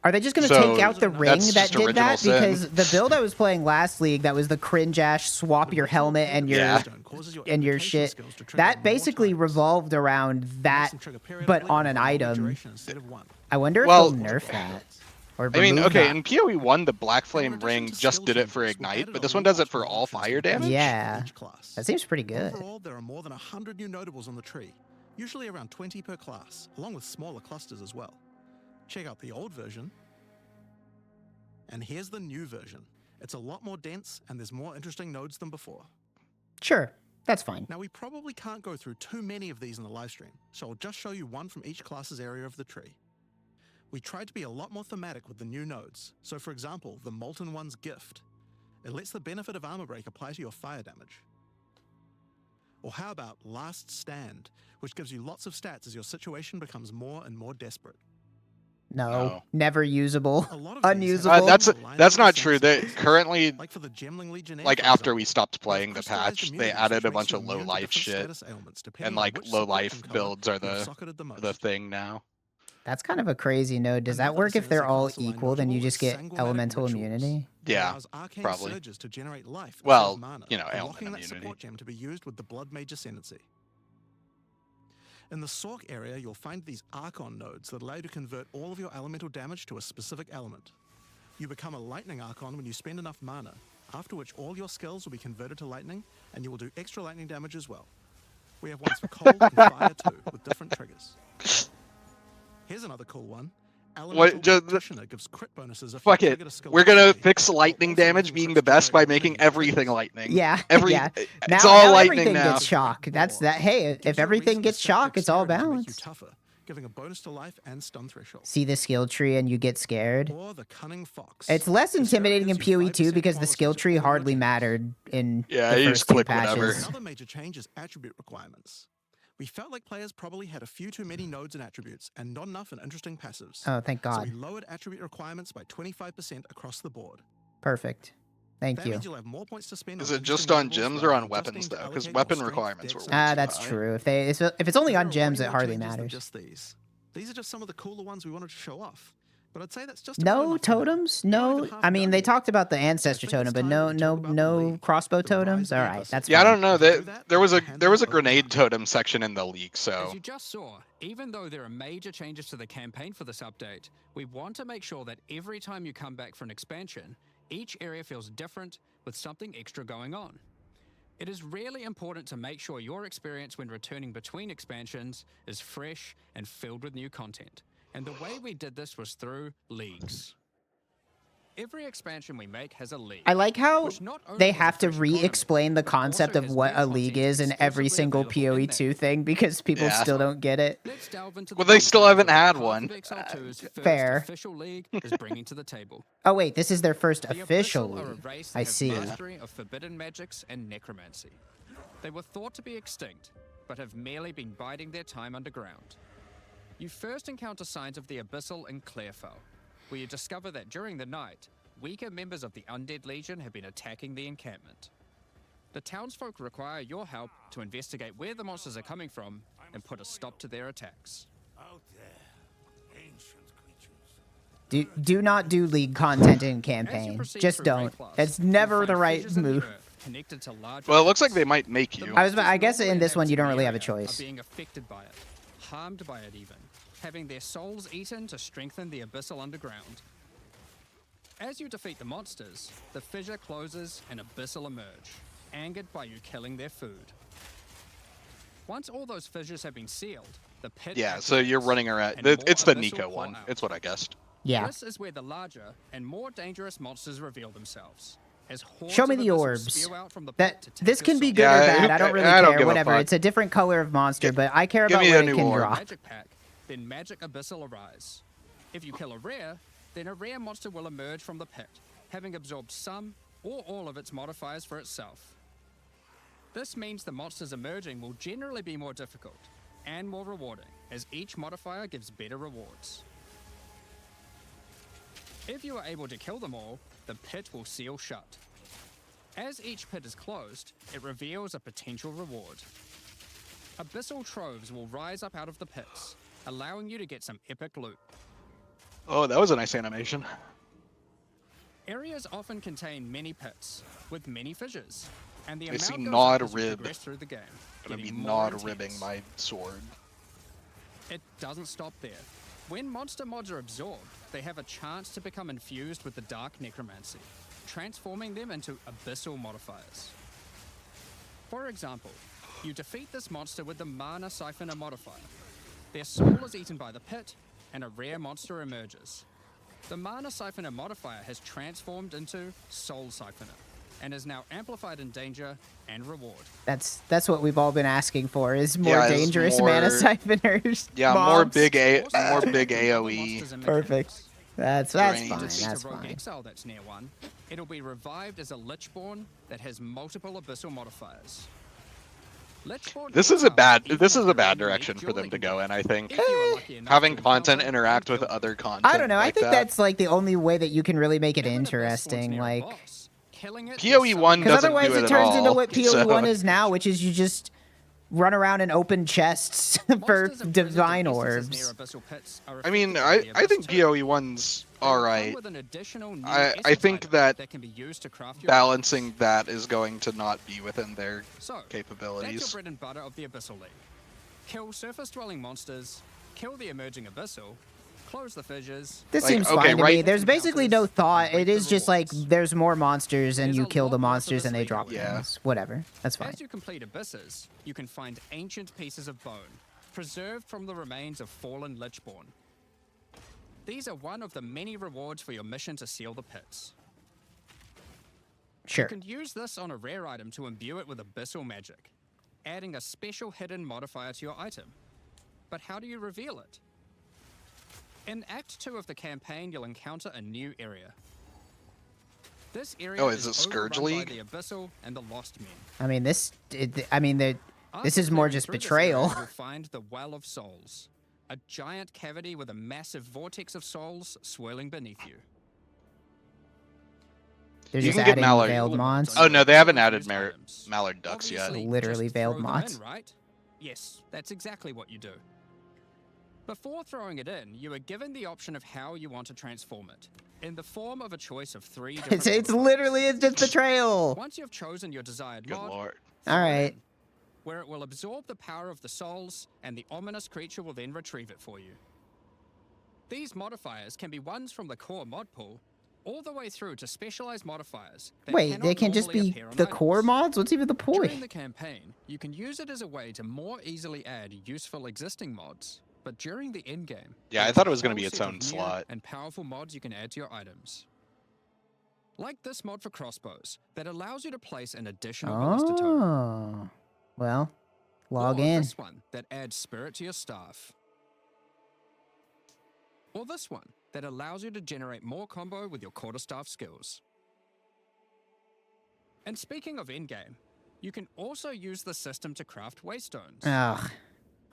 Are they just going to So, take out the ring that's that just did original that? sin. Because the build I was playing last league, that was the cringe ash, swap The your ritual helmet and your Yeah. keystone causes your and your invocation shit. skills to trigger That more basically times. revolved around Makes that, them trigger but periodically on an for a longer item. duration instead of one. I wonder if Well- they'll nerf that. Or I mean, remove okay, that. in PoE 1, the Black Flame In addition ring to just skill did it for changes, we Ignite, added but a this one lot does it for more all options fire for damage? Yeah. each class. That seems pretty good. Overall, there are more than 100 new notables on the tree, usually around 20 per class, along with smaller clusters as well. Check out the old version, and here's the new version. It's a lot more dense, and there's more interesting nodes than before. Sure. That's fine. Now, we probably can't go through too many of these in the live stream, so I'll just show you one from each class's area of the tree. We tried to be a lot more thematic with the new nodes. So for example, the Molten One's Gift. It lets the benefit of Armor Break apply to your fire damage. Or how about Last Stand, which gives you lots of stats as your situation becomes more and more desperate. No. No. Never usable. A lot of these have Unusable. That's aligned with that's the not same true. They skills. currently, Like for the Gemling Legionnaire, like for after we example, stopped we have playing the crystallized patch, they immunities, added which a makes bunch you of immune low to life different shit, status ailments, depending and on like which low support life gem color builds are you have the socketed the most. thing now. That's kind of a crazy node. Does that Another work if they're Ascendancy all class aligned equal? Then you notable just is get Sanguinatic elemental Rituals. immunity? It Yeah, allows arcane probably. surges to generate life instead Well, of mana, you know, unlocking element that immunity. support gem to be used with the Blood Mage Ascendancy. In the Sork area, you'll find these Archon nodes that allow you to convert all of your elemental damage to a specific element. You become a Lightning Archon when you spend enough mana, after which all your skills will be converted to lightning, and you will do extra lightning damage as well. We have ones for cold and fire too, with different triggers. Here's another cool one. Elemental just- Practitioner gives crit bonuses if Fuck you it. triggered a skill We're gonna recently, fix while lightning also damage using being crits the to best by generate making lightning everything triggers. lightning. Yeah. Every yeah. it's Now, all now lightning everything now. gets shock. That's that. Hey, if Gives you a everything reason to gets stack shock, it's all dexterity to make you balanced. tougher, giving a bonus to life and stun threshold. See the skill tree and you get scared. Or the Cunning Fox. It's less This hero intimidating in gives you PoE 2 5% because the quality skill to tree all your hardly gems. mattered in Yeah, the you first just two click whatever. patches. Another major change is attribute requirements. We felt like players probably had a few too many nodes and attributes, and not enough in interesting passives. Oh, thank So God. we lowered attribute requirements by 25% across the board. Perfect. Thank That you. means you'll have more points to spend Is on it just interesting on notables gems rather or on than just weapons needing to though? Because allocate more weapon strength, requirements were dex, way or too That's high. true. If it's only There on are gems, way it more hardly changes than matters. just these. These are just some of the cooler ones we wanted to show off. But I'd say that's just No totems? No. I mean, they talked about the ancestor totem, but no crossbow totems. All right, that's Yeah, I fine. don't know. There was a grenade totem section in the leak, As so you just saw, even though there are major changes to the campaign for this update, we want to make sure that every time you come back for an expansion, each area feels different with something extra going on. It is really important to make sure your experience when returning between expansions is fresh and filled with new content. And the way we did this was through leagues. Every expansion we make has a league. I like how which not only they has a have to fresh economy, re-explain the but also concept of has what new a league content is in every exclusively single available in PoE there. 2 thing because people Yeah. still don't get it. Let's delve into Well, the they still details haven't of had what one. Path of Exile 2's first fair. official league is bringing to the table. Oh wait, this is their first The official Abyssal are a league. race that I have see. mastery of forbidden magics and necromancy. They were thought to be extinct, but have merely been biding their time underground. You first encounter signs of the Abyssal in Clarefell, where you discover that during the night, weaker members of the Undead Legion have been attacking the encampment. The townsfolk require your help to investigate where the monsters are coming from and put a stop to their attacks. Out there, ancient creatures. Do not do League content in As you campaign. proceed Just through don't. Wraith It's you'll never find the right fissures in the move. earth connected to large Well, it looks like pits. they might make The you. I guess in monsters this one you don't normally really have a inhabit the area choice. Are being affected by it, harmed by it even, having their souls eaten to strengthen the abyssal underground. As you defeat the monsters, the fissure closes and abyssal emerge, angered by you killing their food. Once all those fissures have been sealed, the pit Yeah, so you're activates, running around. and more It's the abyssal Nico pour one. out. It's what I guessed. Yeah. This is where the larger and more dangerous monsters reveal themselves. As hordes Show me of the abyssals orbs. spew out from the pit to That take this your can be soul. good or Yeah, bad. I don't really I don't care. give a Whatever. fuck. It's a different color of monster, but I care give about me what a it new can orb. drop. Magic pack, then magic abyssal arise. If you kill a rare, then a rare monster will emerge from the pit, having absorbed some or all of its modifiers for itself. This means the monsters emerging will generally be more difficult and more rewarding, as each modifier gives better rewards. If you are able to kill them all, the pit will seal shut. As each pit is closed, it reveals a potential reward. Abyssal troves will rise up out of the pits, allowing you to get some epic loot. Oh, that was a nice animation. Areas often contain many pits, with many fissures, and the I see amount goes Nod up as you Rib. progress through the game, Gonna be getting more nod intense. ribbing my sword. It doesn't stop there. When monster mods are absorbed, they have a chance to become infused with the dark necromancy, transforming them into abyssal modifiers. For example, you defeat this monster with the mana siphoner modifier. Their soul is eaten by the pit, and a rare monster emerges. The mana siphoner modifier has transformed into soul siphoner, and is now amplified in danger and reward. That's what we've all been asking for is more Yeah, it's dangerous more- mana siphoners. Yeah, more mobs. big Also, more there big will be other AoE. monsters and Perfect. mechanics. That's Drains. fine. Defeat That's a rogue fine. Exile that's near one, it'll be revived as a Lichborn that has multiple abyssal modifiers. Lichborn This is a Exiles bad even this is have a their bad own direction unique for them to dueling go in, I think. If you are lucky enough Having to content encounter interact and with kill other them. content. I don't know. I like think that. that's like the only way that you can really make it If an abyss spawns interesting. near a Like, boss, killing it PoE is 1 something because doesn't otherwise do it it at turns into all, what PoE so- one is now, which is you just run around and open chests for Monsters imprisoned in divine instances near orbs. abyssal pits are I mean, affected by the I think abyss too. PoE 1's They will come alright. with an additional new I essence think item that can be used to craft your Balancing that is going to not be within their So, that's capabilities. your bread and butter of the Abyssal League. Kill surface-dwelling monsters, kill the emerging Abyssal, close the fissures. This Like, seems okay, fine to me. right- There's basically no thought. Reap It the is just like rewards. there's more monsters and There's you a kill lot the more to monsters this and they league, drop however. things. Whatever. That's fine. As you complete Abysses, you can find ancient pieces of bone, preserved from the remains of fallen Lichborn. These are one of the many rewards for your mission to seal the pits. Sure. You can use this on a rare item to imbue it with abyssal magic, adding a special hidden modifier to your item. But how do you reveal it? In Act 2 of the campaign, you'll encounter a new area. This area Oh, is it overrun Scourge by League? the Abyssal and the Lost Men. I mean, this After is more clearing just through this betrayal. area, you'll find the Well of Souls, a giant cavity with a massive vortex of souls swirling beneath you. They're You just can get adding Mallard. veiled mods. Oh no, they haven't added Confused items. Mallard ducks yet. Obviously, Literally just veiled throw them mods. in, right? Yes, that's exactly what you do. Before throwing it in, you are given the option of how you want to transform it, in the form of a choice of 3 different It's modifiers. literally it's just betrayal. Once you've chosen your desired Good mod, lord. throw it Alright. in, where it will absorb the power of the souls, and the ominous creature will then retrieve it for you. These modifiers can be ones from the core mod pool, all the way through to specialized modifiers. that Wait, cannot they can just normally be appear on the core items. mods? What's even the During point? the campaign, you can use it as a way to more easily add useful existing mods. But during the endgame, Yeah, I there's thought a it was gonna whole be its set own of new slot. and powerful mods you can add to your items. Like this mod for crossbows that allows you to place an additional ballista totem. Oh. Well, log Or in. this one that adds spirit to your staff. Or this one that allows you to generate more combo with your quarterstaff skills. And speaking of endgame, you can also use the system to craft waystones. Ugh.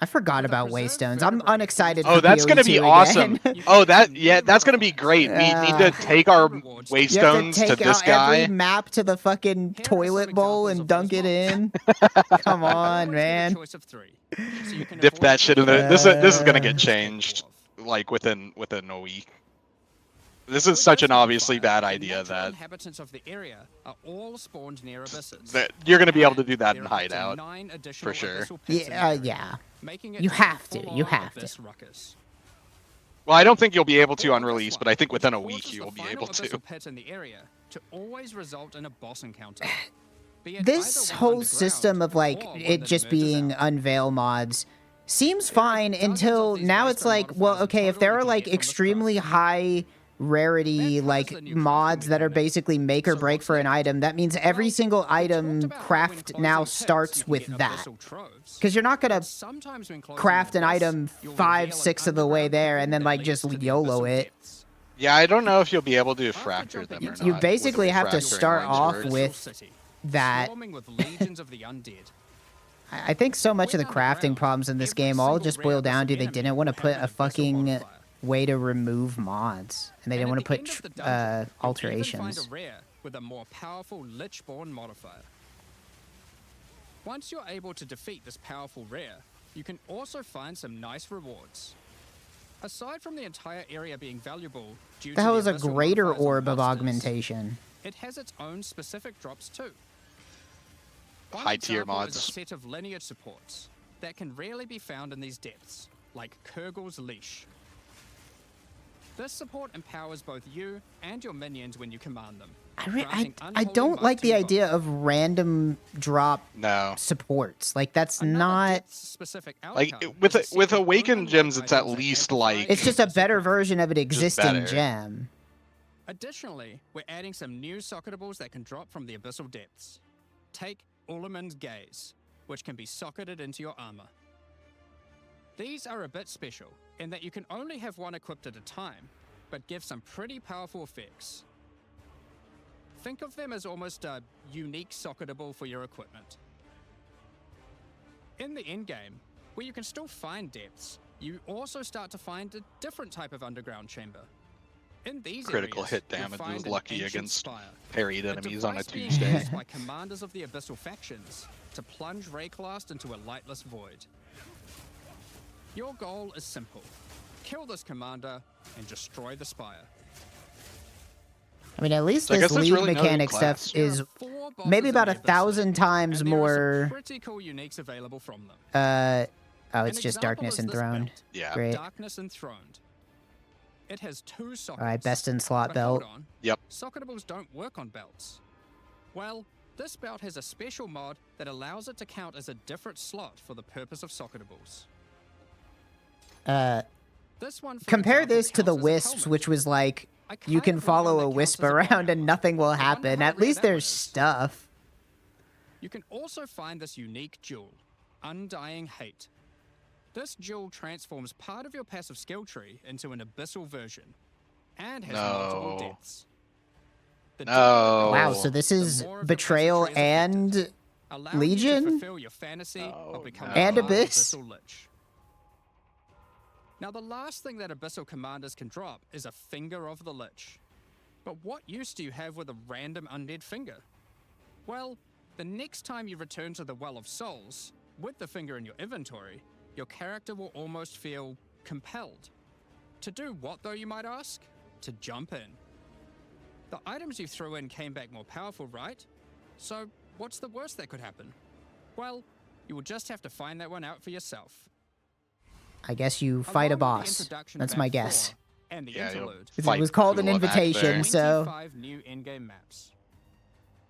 I forgot With a about preserved Waystones. I'm vertebrae unexcited found for Oh, that's PoE gonna be 2 awesome. again. You Oh, can that find yeah, new that's gonna be modifiers. great. We need to Uh, take our Rewards to You have to Waystones to take this out every guy. map to the fucking Here are some toilet bowl examples and of dunk those it in. Come on, Always get a man. choice of 3, so you can Dip avoid that shit in any the. This is gonna Uh, get is capable changed of. like within a week. This is With such this an obviously modifier, bad the idea natural that inhabitants of the area are all spawned near abysses. you're gonna be able to And do that there in are up to Hideout 9 additional sure. abyssal pits in the Yeah, area, yeah. making it You just a have to. You full-on have to. abyss ruckus. Well, I don't think you'll be able to All on this release, but while, I think which within a causes week the you will be final able to. abyssal pit in the area to always result in a boss encounter. Be it This either one whole underground system of like or one it that just emerges being out. unveil mods seems There are fine dozens of until these now Waystone it's like, well, modifiers in okay, if total there you are can like get from this extremely craft. high rarity That covers like the new crafting mods that are mechanic. basically make or So break what's for an next? item, that means every Well, single we talked item about how when craft now closing pits, starts you can with get that. abyssal troves. Because you're not But gonna sometimes when closing craft an abyss, item you'll 5, reveal an 6 of the way underground there and pitfall then that like leads just to the YOLO abyssal it. depths. Yeah, I don't know if you'll be able to After fracture jumping them or into You not. the basically with have to refractoring start lines off work. Abyssal with City, that. swarming with legions of the undead. I think so much of the When crafting underground, problems in this every game all single just rare boil down abyssal to they enemy didn't want to will put have a an abyssal fucking modifier. way to remove mods, and they And didn't at want to the put end of the dungeon, you'll even find alterations. a rare with a more powerful Lichborn modifier. Once you're able to defeat this powerful rare, you can also find some nice rewards. Aside from the entire area being valuable due to That the was a abyssal greater modifiers on orb of monsters, augmentation. it has its own specific drops too. One High tier example mods. is a set of lineage supports that can rarely be found in these depths, like Kurgel's Leash. This support empowers both you and your minions when you command them. granting I unholy don't might like to the you idea both. of random drop No. supports. Like that's Another not. depth-specific Like outcome with is a set with of awakened open gems, world it's at items that least amplify like It's just a your better craft. version of an existing better. gem. Additionally, we're adding some new socketables that can drop from the abyssal depths. Take Ulliman's Gaze, which can be socketed into your armor. These are a bit special in that you can only have one equipped at a time, but give some pretty powerful effects. Think of them as almost a unique socketable for your equipment. In the endgame, where you can still find depths, you also start to find a different type of underground chamber. In these Critical areas, hit you'll damage find is an lucky ancient against spire, parried a enemies on a device being Tuesday. used by commanders of the abyssal factions to plunge Rayclast into a lightless void. Your goal is simple: kill this commander and destroy the spire. I mean, at least So I this guess there's league really no mechanic class. stuff There are is 4 bosses maybe in about the 1,000 Abyss, times and there are some more. pretty cool uniques available from them. Oh, An it's just example darkness is this enthroned. belt, Yeah. Great. Darkness Enthroned. It has 2 sockets. All right, best in slot but belt. hold on, Yep. socketables don't work on belts. Well, this belt has a special mod that allows it to count as a different slot for the purpose of socketables. This one, for Compare example, this to the counts as a wisps, helmet. which was like I you kind can of want one follow that a counts wisp as a body around and armor. nothing will I wonder happen. how At rare least that one there's is. stuff. You can also find this unique jewel, Undying Hate. This jewel transforms part of your passive skill tree into an abyssal version, and has multiple No. depths. The No. deeper it goes, Wow, so this the is more of your passive betrayal tree is affected, and allowing you Legion? to fulfill your fantasy Oh, of becoming no. And part of Abyss? Abyssal Lich. Now, the last thing that Abyssal commanders can drop is a Finger of the Lich. But what use do you have with a random undead finger? Well, the next time you return to the Well of Souls, with the finger in your inventory, your character will almost feel compelled. To do what, though, you might ask? To jump in. The items you threw in came back more powerful, right? So, what's the worst that could happen? Well, you will just have to find that one out for yourself. I guess you fight a Along with the boss. introduction That's of my Act guess. 4 and the Yeah, you'll interlude, It fight was called an Kula back there. invitation, so 25 new in-game maps.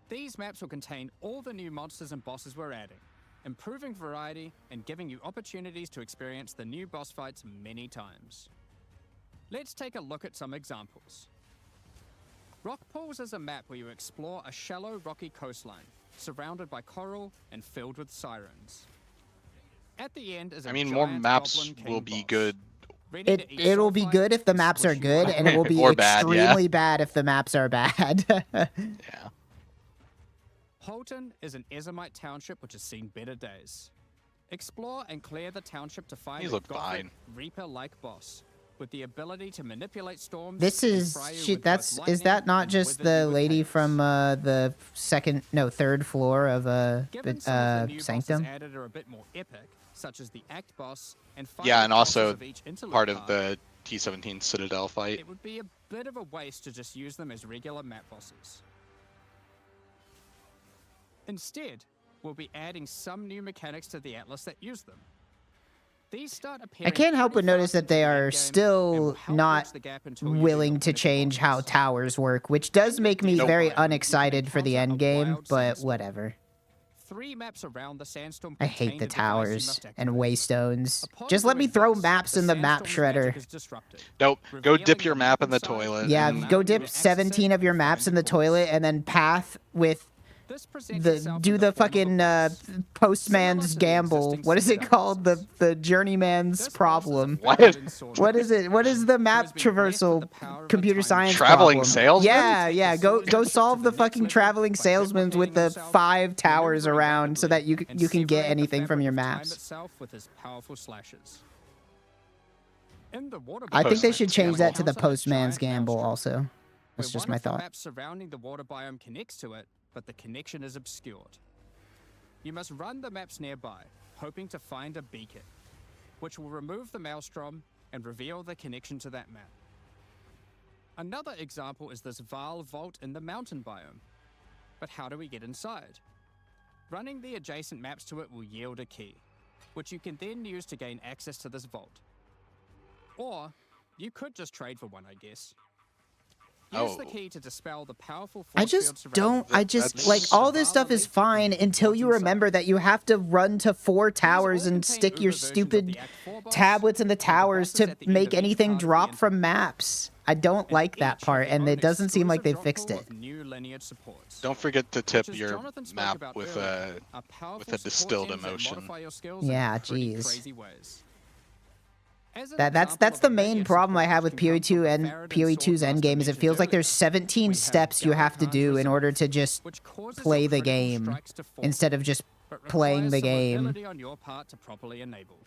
These maps will contain all the new monsters and bosses we're adding, improving variety and giving you opportunities to experience the new boss fights many times. Let's take a look at some examples. Rock Pools is a map where you explore a shallow rocky coastline, surrounded by coral and filled with sirens. At the end is a I mean, more giant maps goblin king will be boss, good. ready to eat it'll be sulfite good if the and maps are squish you good, up. and it will be Or bad, yeah. extremely bad if the maps are bad. Yeah. Holton is an Ezomite township which has seen better days. Explore and clear the township to find These a look gothic fine. Reaper-like boss with the ability to manipulate storms. This and is fry you shit. with That's both is that lightning not and just wither you the with lady chaos. from the third floor of Given some of the new Sanctum? bosses added are a bit more epic, such as the Act boss and Yeah, fighting and the bosses also of each interlude part of part, the T-17 Citadel fight. it would be a bit of a waste to just use them as regular map bosses. Instead, we'll be adding some new mechanics to the Atlas that use them. These start I appearing can't help but pretty notice fast that into they the are endgame and still will help not bridge the gap until you do your willing to pinnacle change how bosses. towers work, which does In the make me desert very biome, you can unexcited for the encounter a end game, wild but sandstorm. whatever. 3 maps around the sandstorm I hate contain the a device you towers must and activate. waystones. Upon Just let me doing throw this, maps in the map sandstorm's magic shredder. is disrupted, Nope. Go dip revealing your the map in the inside toilet. Yeah, and go allowing you dip to access 17 it of your and maps in find the your course. toilet and then path with This presents itself in do the the form of a fucking boss. postman's Similar to the gamble. existing What is it Citadel called? bosses. The journeyman's This boss is a problem. What? founding sword What is master it? What is the who map has been blessed with the traversal power of a computer time science machine. Traveling problem? salesman? Yeah, Take yeah. his Go swordsmanship to solve the next fucking level traveling by salesman with duplicating the himself, 5 towers maneuvering around so that rapidly, you and can get severing the anything from fabric your of time maps. itself with his powerful slashes. In the water I think they biome, should you'll change that to the encounter a postman's giant gamble maelstrom, also. where That's just one my of the thought. maps surrounding the water biome connects to it, but the connection is obscured. You must run the maps nearby, hoping to find a beacon, which will remove the maelstrom and reveal the connection to that map. Another example is this Val vault in the mountain biome. But how do we get inside? Running the adjacent maps to it will yield a key, which you can then use to gain access to this vault. Or, you could just trade for one, I guess. Use the Oh. key to dispel the powerful I force field just surrounding don't. it. I just That's- like all this Zavala stuff is leads you fine into until you what's remember inside. that you have to run to 4 These all towers and contain stick your Uber versions of stupid the Act 4 boss, tablets in the and the towers bosses to at the end make of each anything part of the drop end. from maps. I don't And like that each have part, their and own it doesn't seem like they exclusive drop fixed pool it. of new lineage supports. Don't forget to tip Which, as your Jonathan spoke map about with earlier, a are powerful with a support distilled gems that emotion. modify your skills in Yeah, pretty jeez. crazy ways. As an That's example of the a main lineage problem I support have which with can come from PoE2 the and Farad'n PoE2's Swordmaster endgame is it mentioned feels like there's earlier. 17 We have steps you have to Dark do in Hunter's order to Ability, just which causes play your the critical game strikes to fall, instead of just but playing requires the some game. ability on your part to properly enable.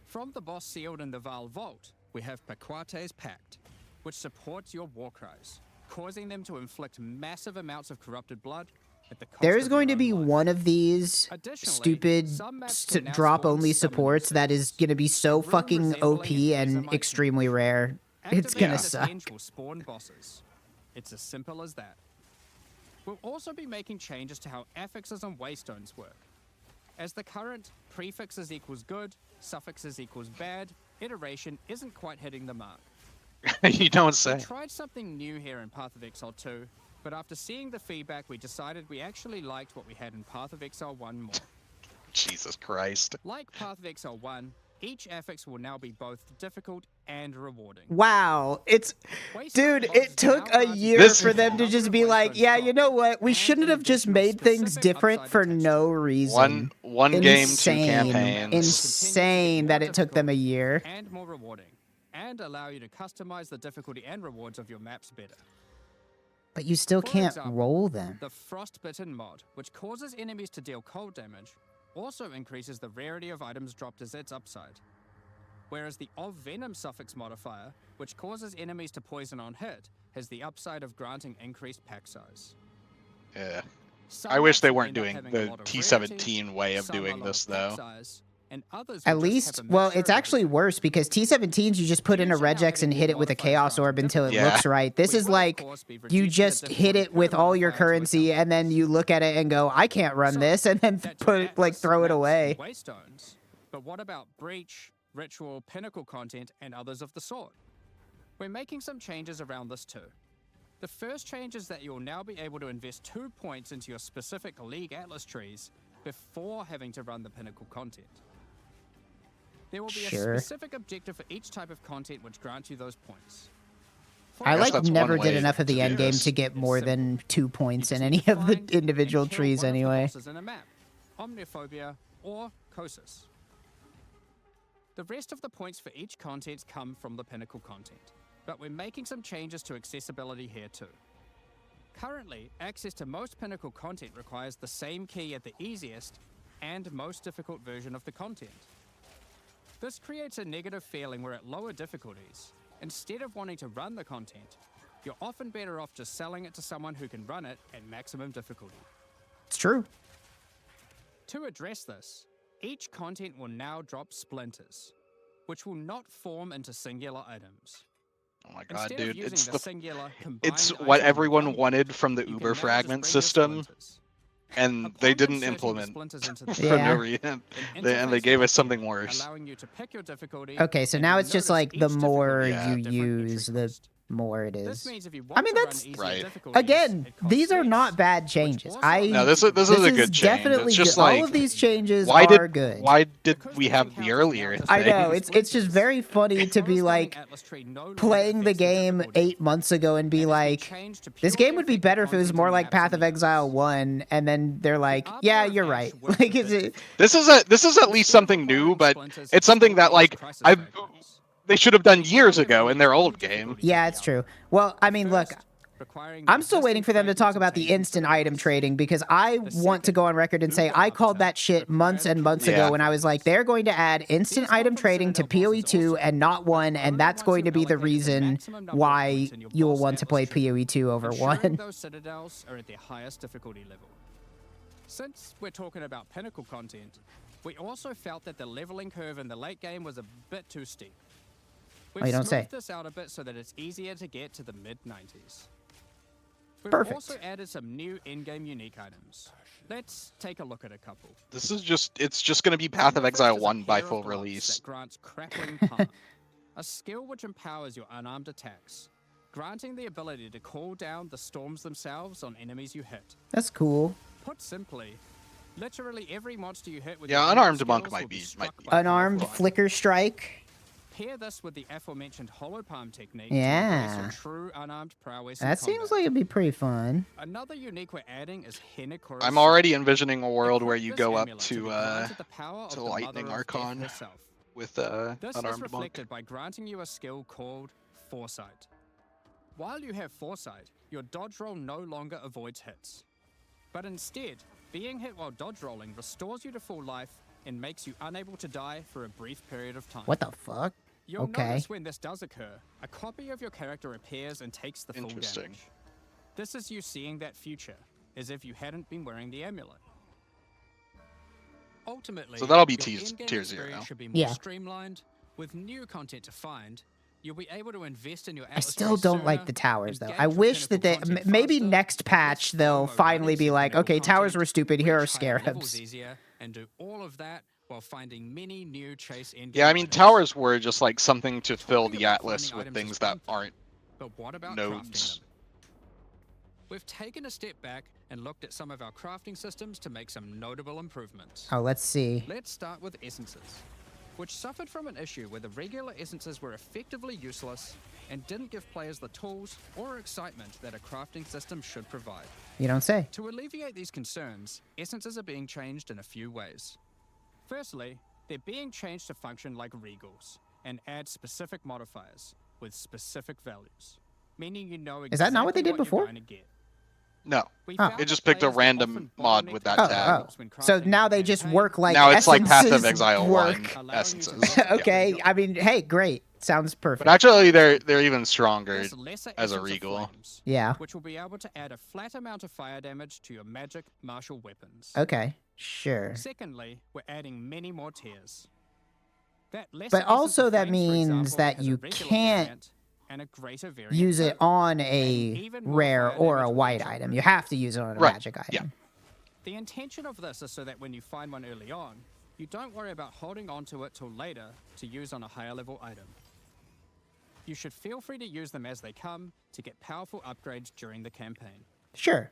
From the boss sealed in the Val Vault, we have Paquate's Pact, which supports your war cries, causing them to inflict massive amounts of corrupted blood at the cost There's of going your to own be life. one of these Additionally, stupid some maps can now drop spawn only summon supports that is themselves. going to be so room fucking resembling OP an and Examite extremely rare. It's Activating gonna this suck. hinge will spawn bosses. It's as simple as that. We'll also be making changes to how affixes and waystones work. As the current prefixes equals good, suffixes equals bad, iteration isn't quite hitting the mark. You don't We say. tried something new here in Path of Exile 2, but after seeing the feedback, we decided we actually liked what we had in Path of Exile 1 more. Jesus Christ. Like Path of Exile 1, each affix will now be both difficult and rewarding. Wow, it's Waystone dude. mods It took now a grant year This- for them to number just of be like, Waystones yeah, drop, you know what? We and shouldn't an have just additional made things specific different upside for attached no to it. reason. One game, two Insane. campaigns. Insane that it took them a year. And more rewarding, and allow you to customize the difficulty and rewards of your maps better. But you still For can't example, roll them. The Frostbitten mod, which causes enemies to deal cold damage, also increases the rarity of items dropped as its upside. Whereas the Of Venom suffix modifier, which causes enemies to poison on hit, has the upside of granting increased pack size. Yeah. Some I wish maps they will weren't end up doing having a the lot of T17 way of some a doing lot this, of pack though. size, and others At will just least, have a well, mixture it's of actually everything. worse because T17s you just put in a Usually how regex and having hit more it with a modifiers chaos granted orb until it Yeah. looks right. This We is will, of like course, be you reducing the just hit difficulty it with per all your modifier to currency account and then you look at it and go, I can't run So, this, and then that's your put like Atlas, throw it maps, and away. Waystones. But what about Breach, Ritual, Pinnacle content, and others of the sort? We're making some changes around this too. The first change is that you'll now be able to invest 2 points into your specific League Atlas trees before having to run the Pinnacle content. There will be Sure. a specific objective for each type of content which grants you those points. For I guess like that's never one did way enough of the to do end game this. to get It's more simple. than 2 You points just in need any to of the find and individual kill trees one of the anyway. bosses in a map, Omniphobia or Kosis. The rest of the points for each content come from the Pinnacle content, but we're making some changes to accessibility here too. Currently, access to most Pinnacle content requires the same key at the easiest and most difficult version of the content. This creates a negative feeling where at lower difficulties, instead of wanting to run the content, you're often better off just selling it to someone who can run it at maximum difficulty. It's true. To address this, each content will now drop splinters, which will not form into singular items. Oh my god, Instead dude, of using it's the the singular it's combined what item everyone bundle, wanted from the you can Uber now just fragment bring your system, splinters. and they Upon didn't inserting the implement splinters into the for Yeah. no reason. an And interface they will gave us appear, something worse. allowing you to pick your difficulty. Okay, so and now you'll it's just notice like the each more difficulty Yeah. has a you different entry use, the cost. more it This is. means if you I want mean, to that's- run easier Right. difficulties, Again, it costs these are less, not bad which changes. also I allows No, you this to is this a is good change. definitely It's good. just All like, of these changes why are did good. why did Because we these have the encounters earlier now just I thing? know it's just very funny to be like playing the game 8 months ago and be like, this game would be better if it was more like Path of Exile 1, and then they're like, yeah, you're right. Like, is it? This is at least something new, but it's something that like they should have done years ago in their old game. Yeah, it's true. Well, I mean, look, I'm still waiting for them to talk about the instant item trading, because I want to go on record and say I called that shit months and months Yeah. ago when I was like, they're going to add instant item trading to PoE 2 and not 1, and that's going to be the reason why you will want to play PoE 2 over ensuring 1. those citadels are at their highest difficulty level. Since we're talking about pinnacle content, we also felt that the leveling curve in the late game was a bit too steep. We've Oh, you don't say. smoothed this out a bit so that it's easier to get to the mid-90s. We've Perfect. also added some new in-game unique items. Let's take a look at a couple. This is it's just going to be Path of First Exile is a 1 by pair of full gloves release. That grants crackling palm, a skill which empowers your unarmed attacks, granting the ability to call down the storms themselves on enemies you hit. That's cool. Put simply, literally every monster you hit with Yeah, your unarmed skills monk will might be- struck might be- by Unarmed powerful flicker strike. Pair this with the aforementioned hollow palm technique. Yeah. To embrace your true unarmed prowess in That seems combat. like it'd be pretty fun. Another unique we're adding is Hennicorus. I'm already envisioning a world where Equip you this go up amulet to be granted the power of the Lightning Mother of Death Archon herself. with This is unarmed monk. reflected by granting you a skill called Foresight. While you have Foresight, your dodge roll no longer avoids hits. But instead, being hit while dodge rolling restores you to full life and makes you unable to die for a brief period of time. What the fuck? You'll Okay. notice when this does occur, a copy of your character appears and takes the full Interesting. damage. This is you seeing that future, as if you hadn't been wearing the amulet. Ultimately, So that'll be your tier in-game 0. experience should be more Yeah. streamlined, with new content to find. You'll be able to invest in your I Atlas still race don't like sooner, the towers, though. engage I with wish that pinnacle they... content maybe faster, next patch, get they'll FOMO finally runners be in like, pinnacle okay, towers content, were stupid, here are reach higher levels scarabs. easier, and do all of that while finding many new chase endgame Yeah, I mean items. towers were just like something to fill Talking the about atlas finding with items is things that one thing, aren't But what about nodes. crafting them? We've taken a step back and looked at some of our crafting systems to make some notable improvements. Oh, let's see. Let's start with essences, which suffered from an issue where the regular essences were effectively useless and didn't give players the tools or excitement that a crafting system should provide. You don't say. To alleviate these concerns, essences are being changed in a few ways. Firstly, they're being changed to function like regals and add specific modifiers with specific values, meaning you know exactly Is that not what they did you're before? going to get. No. We Oh. found It just that picked a players random often mod bottleneck with that their tab. jobs when So crafting now their they just campaign. work like Now it's like Path of essences Exile 1 work. Allowing you to essences. get Yeah. Okay, I mean, hey, great. Sounds perfect. But actually they're even stronger This lesser as a essence of regal. flames, Yeah. which will be able to add a flat amount of fire damage to your magic martial weapons. Okay, sure. Secondly, we're adding many more tiers. That lesser But essence of also that flames, for means example, that has a you regular can't variant and a greater variant Use it too. on And a even more rare fire or damage a with white each item. upgrade. You have to use it on a Right, magic yeah. item. The intention of this is so that when you find one early on, you don't worry about holding onto it till later to use on a higher level item. You should feel free to use them as they come to get powerful upgrades during the campaign. Sure.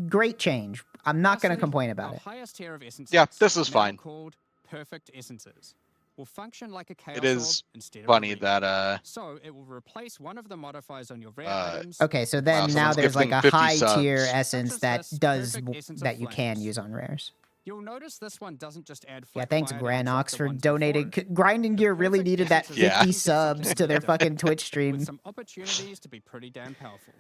Great change. I'm not going to Lastly, complain about our it. highest tier of essences, Yeah, this is now fine. called perfect essences, will function like a chaos It is orb instead of a funny regal. that So it will replace one of the modifiers on your rare Uh, items. Okay, so then Wow, now someone's there's like a gifting 50 high tier subs. essence Such as that this does perfect essence of that you can flames. use on rares. You'll notice this one doesn't just add Yeah, flat thanks fire damage like Granox the for ones donating. before it. Grinding Gear really Perfect needed that essences 50 Yeah. can do subs something to their different, fucking Twitch with stream. some opportunities to be pretty damn powerful.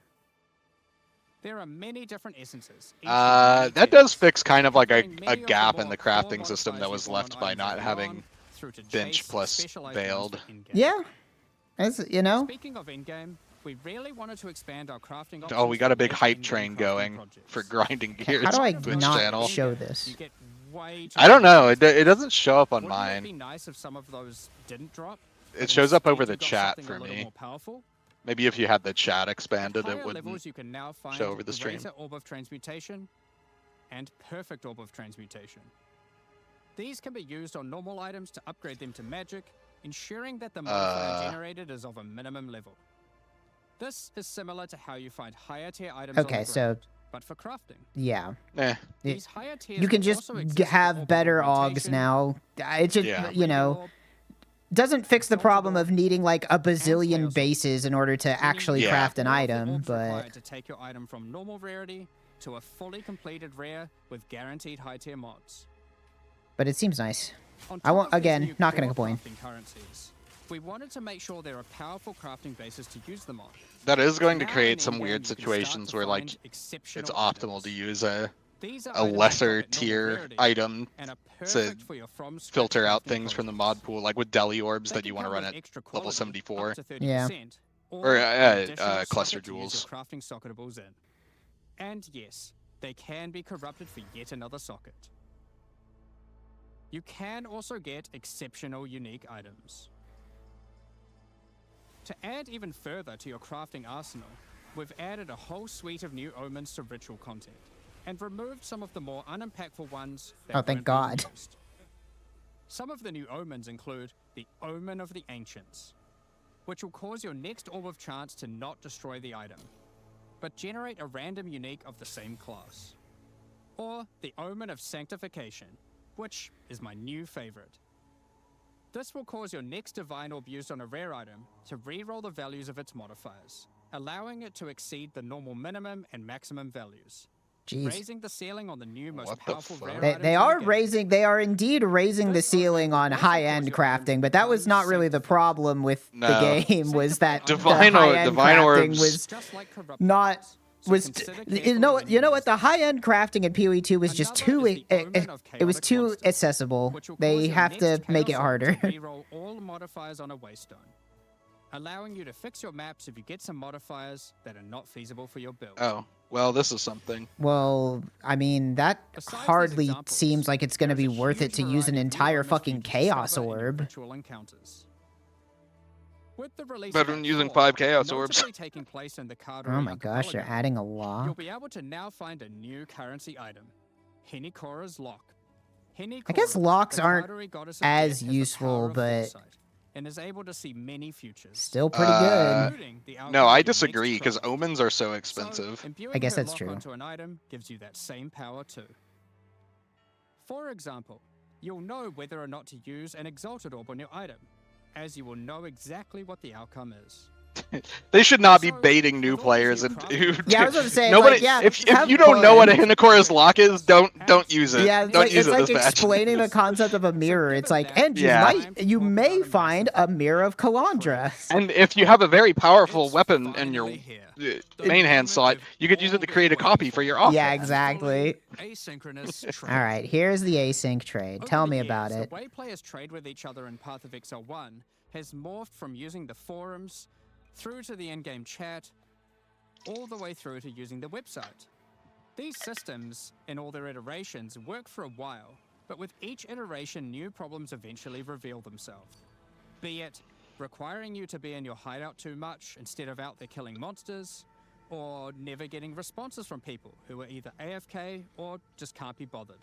There are many different essences. each with That many does tiers, fix kind of like a covering many of the gap in more the core crafting system that modifiers was you want left on by items not early having on, through to bench chase plus specialized ones veiled. for in-game. Yeah, as you know. Speaking of in-game, we really wanted to expand our crafting options Oh, we got for a big late hype in-game train crafting going projects. for grinding Okay, gears how do I on Twitch not channel. show In-game, this? you get way too I don't many know. It options. doesn't show up on Wouldn't it mine. be nice if some of those didn't drop? It but shows up instead over you the got chat something for a little me. more powerful? Maybe if you had the chat At expanded, higher it wouldn't levels, you can now find show over the stream. Greater Orb of Transmutation and Perfect Orb of Transmutation. These can be used on normal items to upgrade them to magic, ensuring that the modifier generated is of a minimum level. This is similar to how you find higher tier items on Okay, the so ground, but for crafting. yeah, Eh. These higher tiers you can will just also exist for have Orb of better augs Augmentation, now. It just Yeah. you know Regular Orb, doesn't fix the Exalted problem Orb, of needing like a Chaos bazillion Orb, bases in order to meaning actually you Yeah. craft have an more of the item, orbs but required to take your item from normal rarity to a fully completed rare with guaranteed high tier mods. it seems nice. On I top won't- of these again, new not gonna core complain. crafting currencies, we wanted to make sure there are powerful crafting bases to use them on. That is going to Now create in some in-game, weird you can start situations to where like find it's exceptional optimal items. to use a These are a items that lesser drop at normal tier rarity item and are to perfect for your from scratch filter out crafting things from the projects. mod pool, like with deli orbs They that can you want to come run with at extra level quality, 74. up to 30%, Yeah. Or, an additional cluster socket to use jewels. your crafting socketables in. And yes, they can be corrupted for yet another socket. You can also get exceptional unique items. To add even further to your crafting arsenal, we've added a whole suite of new omens to ritual content, and removed some of the more unimpactful ones that Oh, thank weren't being God. used. Some of the new omens include the Omen of the Ancients, which will cause your next Orb of Chance to not destroy the item, but generate a random unique of the same class. Or the Omen of Sanctification, which is my new favorite. This will cause your next Divine Orb used on a rare item to reroll the values of its modifiers, allowing it to exceed the normal minimum and maximum values. Jeez. Raising the ceiling on the new most What the powerful fuck? rare They, items they in the are game. raising, they are indeed raising the This omen ceiling will on also cause high-end your item to crafting, but that was become not really the sanctified. problem with the No. game, was that the Divine high-end crafting orbs- was Just like corrupt not, ones, so was, consider you carefully know, when you know use what, the them. high-end crafting in PoE2 was just Another too, is the Omen of it was Chaotic too Monsters, accessible. which will They cause your have to next make it Chaos Orb harder. to reroll all modifiers on a waystone, allowing you to fix your maps if you get some modifiers that are not feasible for your build. Oh, well, this is something. Well, I mean, that Besides these hardly examples, seems like it's going to there be is a worth it huge to use an variety of new entire omens for you fucking to Chaos discover in your Orb. ritual encounters. With the release Better of than Act using 4, 5 Chaos Orbs. notably taking place in the Cardery Oh my gosh, they're archipelago, adding a law. you'll be able to now find a new currency item, Henikora's Lock. I guess Henikora, locks the aren't Cardery goddess of as death, has the useful, power of but foresight, and is able to see many futures. still pretty good. including the outcome No, of I your next disagree, because trial. omens are so So, expensive. imbuing I guess her that's lock true. onto an item gives you that same power too. For example, you'll know whether or not to use an Exalted Orb on your item, as you will know exactly what the outcome is. They should not be So, baiting new with all players these and new crafting Yeah, I was going to say, it's nobody. like, yeah, if have you don't know what a fun. Hinakora's lock is, don't use it. Yeah, Don't use it's it like this match. explaining the concept of a mirror. It's like, and you Yeah. you may find a mirror of Kalandra. And if you have a very powerful It's weapon in your finally here. main hand slot, you could use it to create a copy for your off. Yeah, exactly. Asynchronous All trade. right, here's the async trade. Over Tell the me years, about it. The way players trade with each other in Path of Exile 1 has morphed from using the forums through to the in-game chat, all the way through to using the website. These systems, in all their iterations, work for a while, but with each iteration, new problems eventually reveal themselves. Be it requiring you to be in your hideout too much instead of out there killing monsters, or never getting responses from people who are either AFK or just can't be bothered.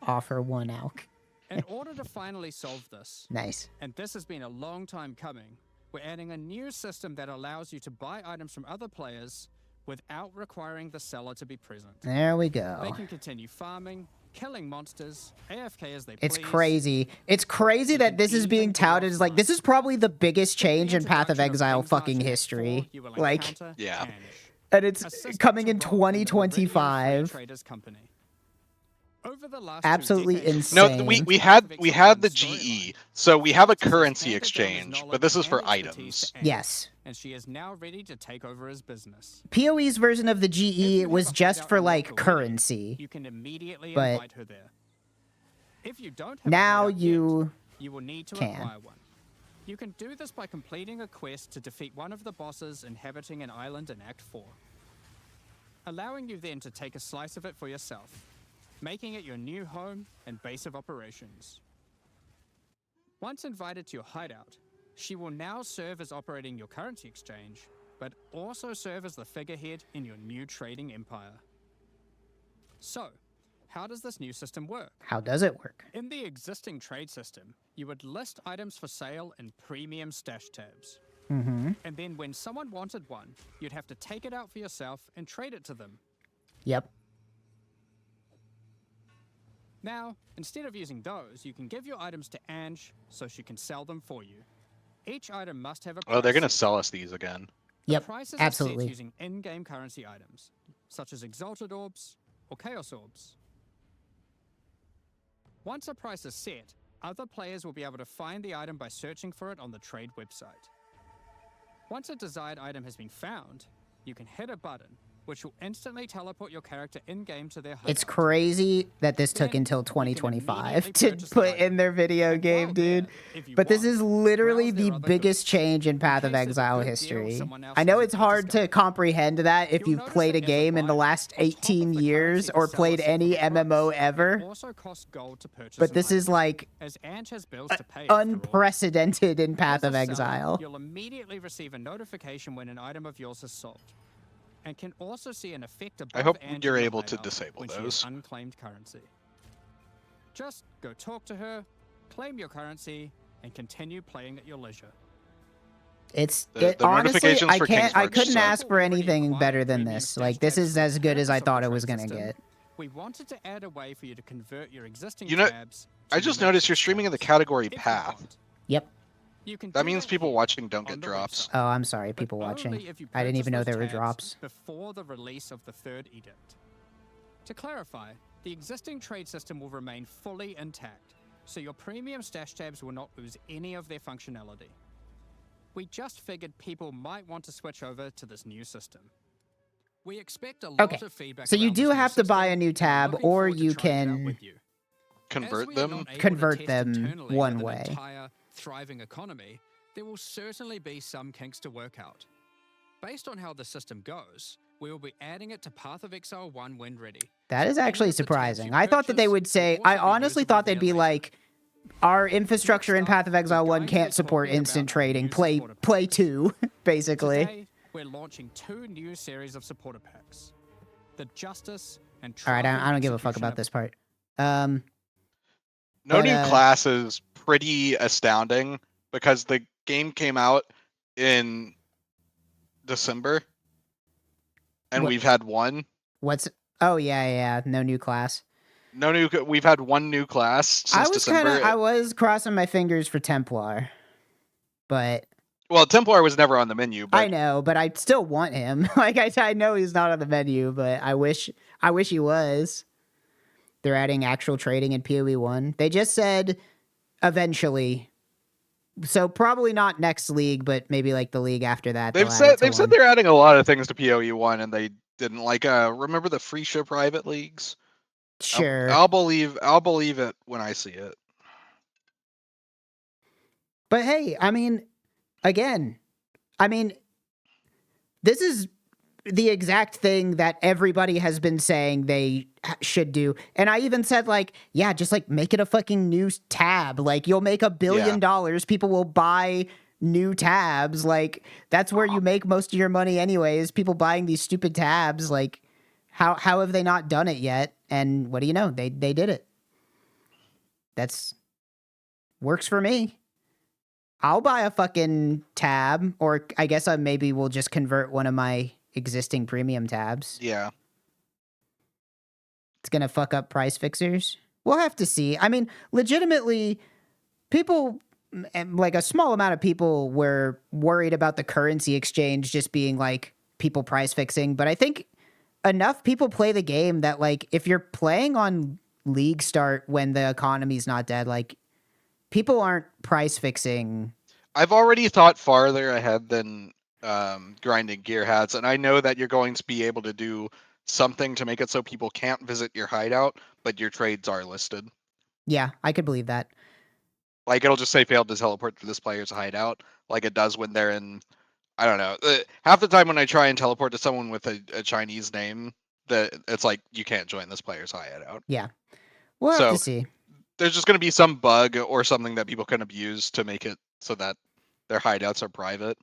Offer one alk. In order to finally solve this, Nice. and this has been a long time coming, we're adding a new system that allows you to buy items from other players without requiring the seller to be present. There we They go. can continue farming, killing monsters, AFK as they It's please. crazy. It's crazy that this is being touted as like, this is probably the biggest With the change in Path of introduction Exile King's fucking Archer history. 4, you will Like, encounter Yeah. Ange, and a it's system coming to in roll in the Viridian Free 2025. Traders Company. Over the last Absolutely 2 decades, insane. No, Same. we had the GE, so we have a currency exchange, but this is for items. Yes. And she is now ready to take over his business. PoE's version of the If GE you have was a just hideout for in like local already, currency. You can immediately but invite her there. If you don't have now a hideout you yet, you will need to can. acquire one. You can do this by completing a quest to defeat one of the bosses inhabiting an island in Act 4, allowing you then to take a slice of it for yourself, making it your new home and base of operations. Once invited to your hideout, she will now serve as operating your currency exchange, but also serve as the figurehead in your new trading empire. So, how does this new system work? How does it work? In the existing trade system, you would list items for sale in premium stash tabs. Mm-hmm. And then when someone wanted one, you'd have to take it out for yourself and trade it to them. Yep. Now, instead of using those, you can give your items to Ange so she can sell them for you. Each item must have a price. Oh, they're gonna set. sell us these again. The Yep. prices Absolutely. are set using in-game currency items, such as Exalted Orbs or Chaos Orbs. Once a price is set, other players will be able to find the item by searching for it on the trade website. Once a desired item has been found, you can hit a button, which will instantly teleport your character in-game to their hideout. It's crazy that this took Then, until you can 2025 immediately to purchase the put item. in their video And game, while dude. there, if you But this want, is literally browse their the other biggest goods. change in Path of case there's a Exile good deal history. someone else I know hasn't it's hard to discovered. comprehend that if You'll you've notice played that a as a game in the buyer, last on top of 18 the years currency or the seller played any sells at MMO price, ever. It also costs gold to purchase But an this is item, like as Ange has bills to pay after all. unprecedented in Path As of a seller, Exile. you'll immediately receive a notification when an item of yours is sold, and can also see an effect above I hope Ange you're in your able to hideout disable when she those. has unclaimed currency. Just go talk to her, claim your currency, and continue playing at your leisure. It's The honestly, notifications I for can't, I Kingsmarch couldn't suck. ask for People already anything acquired better than premium this. stash Like, this tabs is for as the good as I purpose of thought the it was trade gonna system. get. We wanted to add a way for you to convert your existing You know, tabs to I just your noticed you're merchant streaming in the tabs. category If you path. want, Yep. you can That do means that people here watching don't on get the drops. website, Oh, I'm sorry, but people watching. only if you I didn't purchase even know those there were tabs drops. before the release of the third edict. To clarify, the existing trade system will remain fully intact, so your premium stash tabs will not lose any of their functionality. We just figured people might want to switch over to this new system. We expect a lot Okay, of feedback. so you around do this new have to buy a system, new and we're tab, looking or forward to you trying it out can with you. As Convert we are them. not able to convert test them internally one with an way. entire thriving economy, there will certainly be some kinks to work out. Based on how the system goes, we will be adding it to Path of Exile 1 when ready. That is Any actually of the tabs surprising. you I thought that they purchase would will say, also I be honestly usable thought they'd there be later. like, our infrastructure in Next Path up, of Exile we're 1 going to be can't support talking instant about our trading. new Play supporter packs. 2, basically. Today, we're launching 2 new series of supporter packs. The Justice and All right, Trog I don't give a fuck Executioner about this part. No but, new class is pretty astounding because the game came out in December and What- we've had one. What's... Oh, yeah, no new class. No new. We've had one new class since December. I was crossing my fingers for Templar. But... Well, Templar was never on the menu, but I know, but I still want him. Like, I know he's not on the menu, but I wish he was. They're adding actual trading in PoE 1. They just said eventually. So probably not next league, but maybe like the league after that. they've said they're adding a lot of things to PoE 1, and they didn't like. Remember the free show private leagues? Sure. I'll believe it when I see it. But hey, I mean, again, this is the exact thing that everybody has been saying they should do. And I even said, like, yeah, just like make it a fucking new tab. Like, you'll make $1 billion. People will buy new tabs. Like, that's where you make most of your money anyways. People buying these stupid tabs. Like, how have they not done it yet? And what do you know? They did it. That's works for me. I'll buy a fucking tab, or I guess I maybe will just convert one of my existing premium tabs. Yeah. It's gonna fuck up price fixers. We'll have to see. I mean, legitimately, people, like a small amount of people were worried about the currency exchange just being like people price fixing, but I think enough people play the game that, like, if you're playing on league start when the economy's not dead. Like, people aren't price fixing. I've already thought farther ahead than grinding gear hats, and I know that you're going to be able to do something to make it so people can't visit your hideout, but your trades are listed. Yeah, I could believe that. Like, it'll just say failed to teleport to this player's hideout, like it does when they're in, I don't know. Half the time when I try and teleport to someone with a Chinese name, it's like, you can't join this player's hideout. Yeah. We'll have to So see. there's just going to be some bug or something that people can abuse to make it so that their hideouts are private,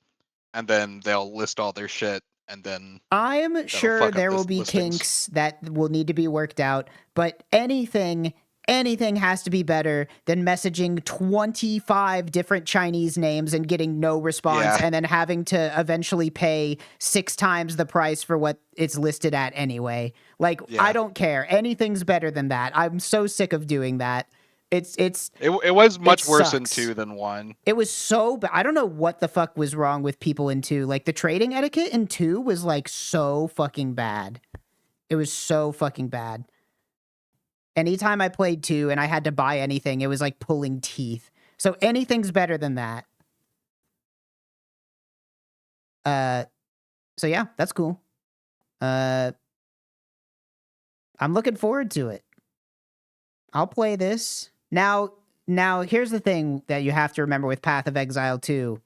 and then they'll list all their shit, and then I'm sure fuck up there the will be listings. kinks that will need to be worked out, but anything has to be better than messaging 25 different Chinese names and getting no response Yeah. and then having to eventually pay 6 times the price for what it's listed at anyway. Like, Yeah. I don't care. Anything's better than that. I'm so sick of doing that. It was much worse in sucks. 2 than 1. It was so bad. I don't know what the fuck was wrong with people in 2. Like, the trading etiquette in 2 was, like, so fucking bad. It was so fucking bad. Anytime I played 2 and I had to buy anything, it was like pulling teeth. So anything's better than that. So yeah, that's cool. I'm looking forward to it. I'll play this. Now here's the thing that you have to remember with Path of Exile 2.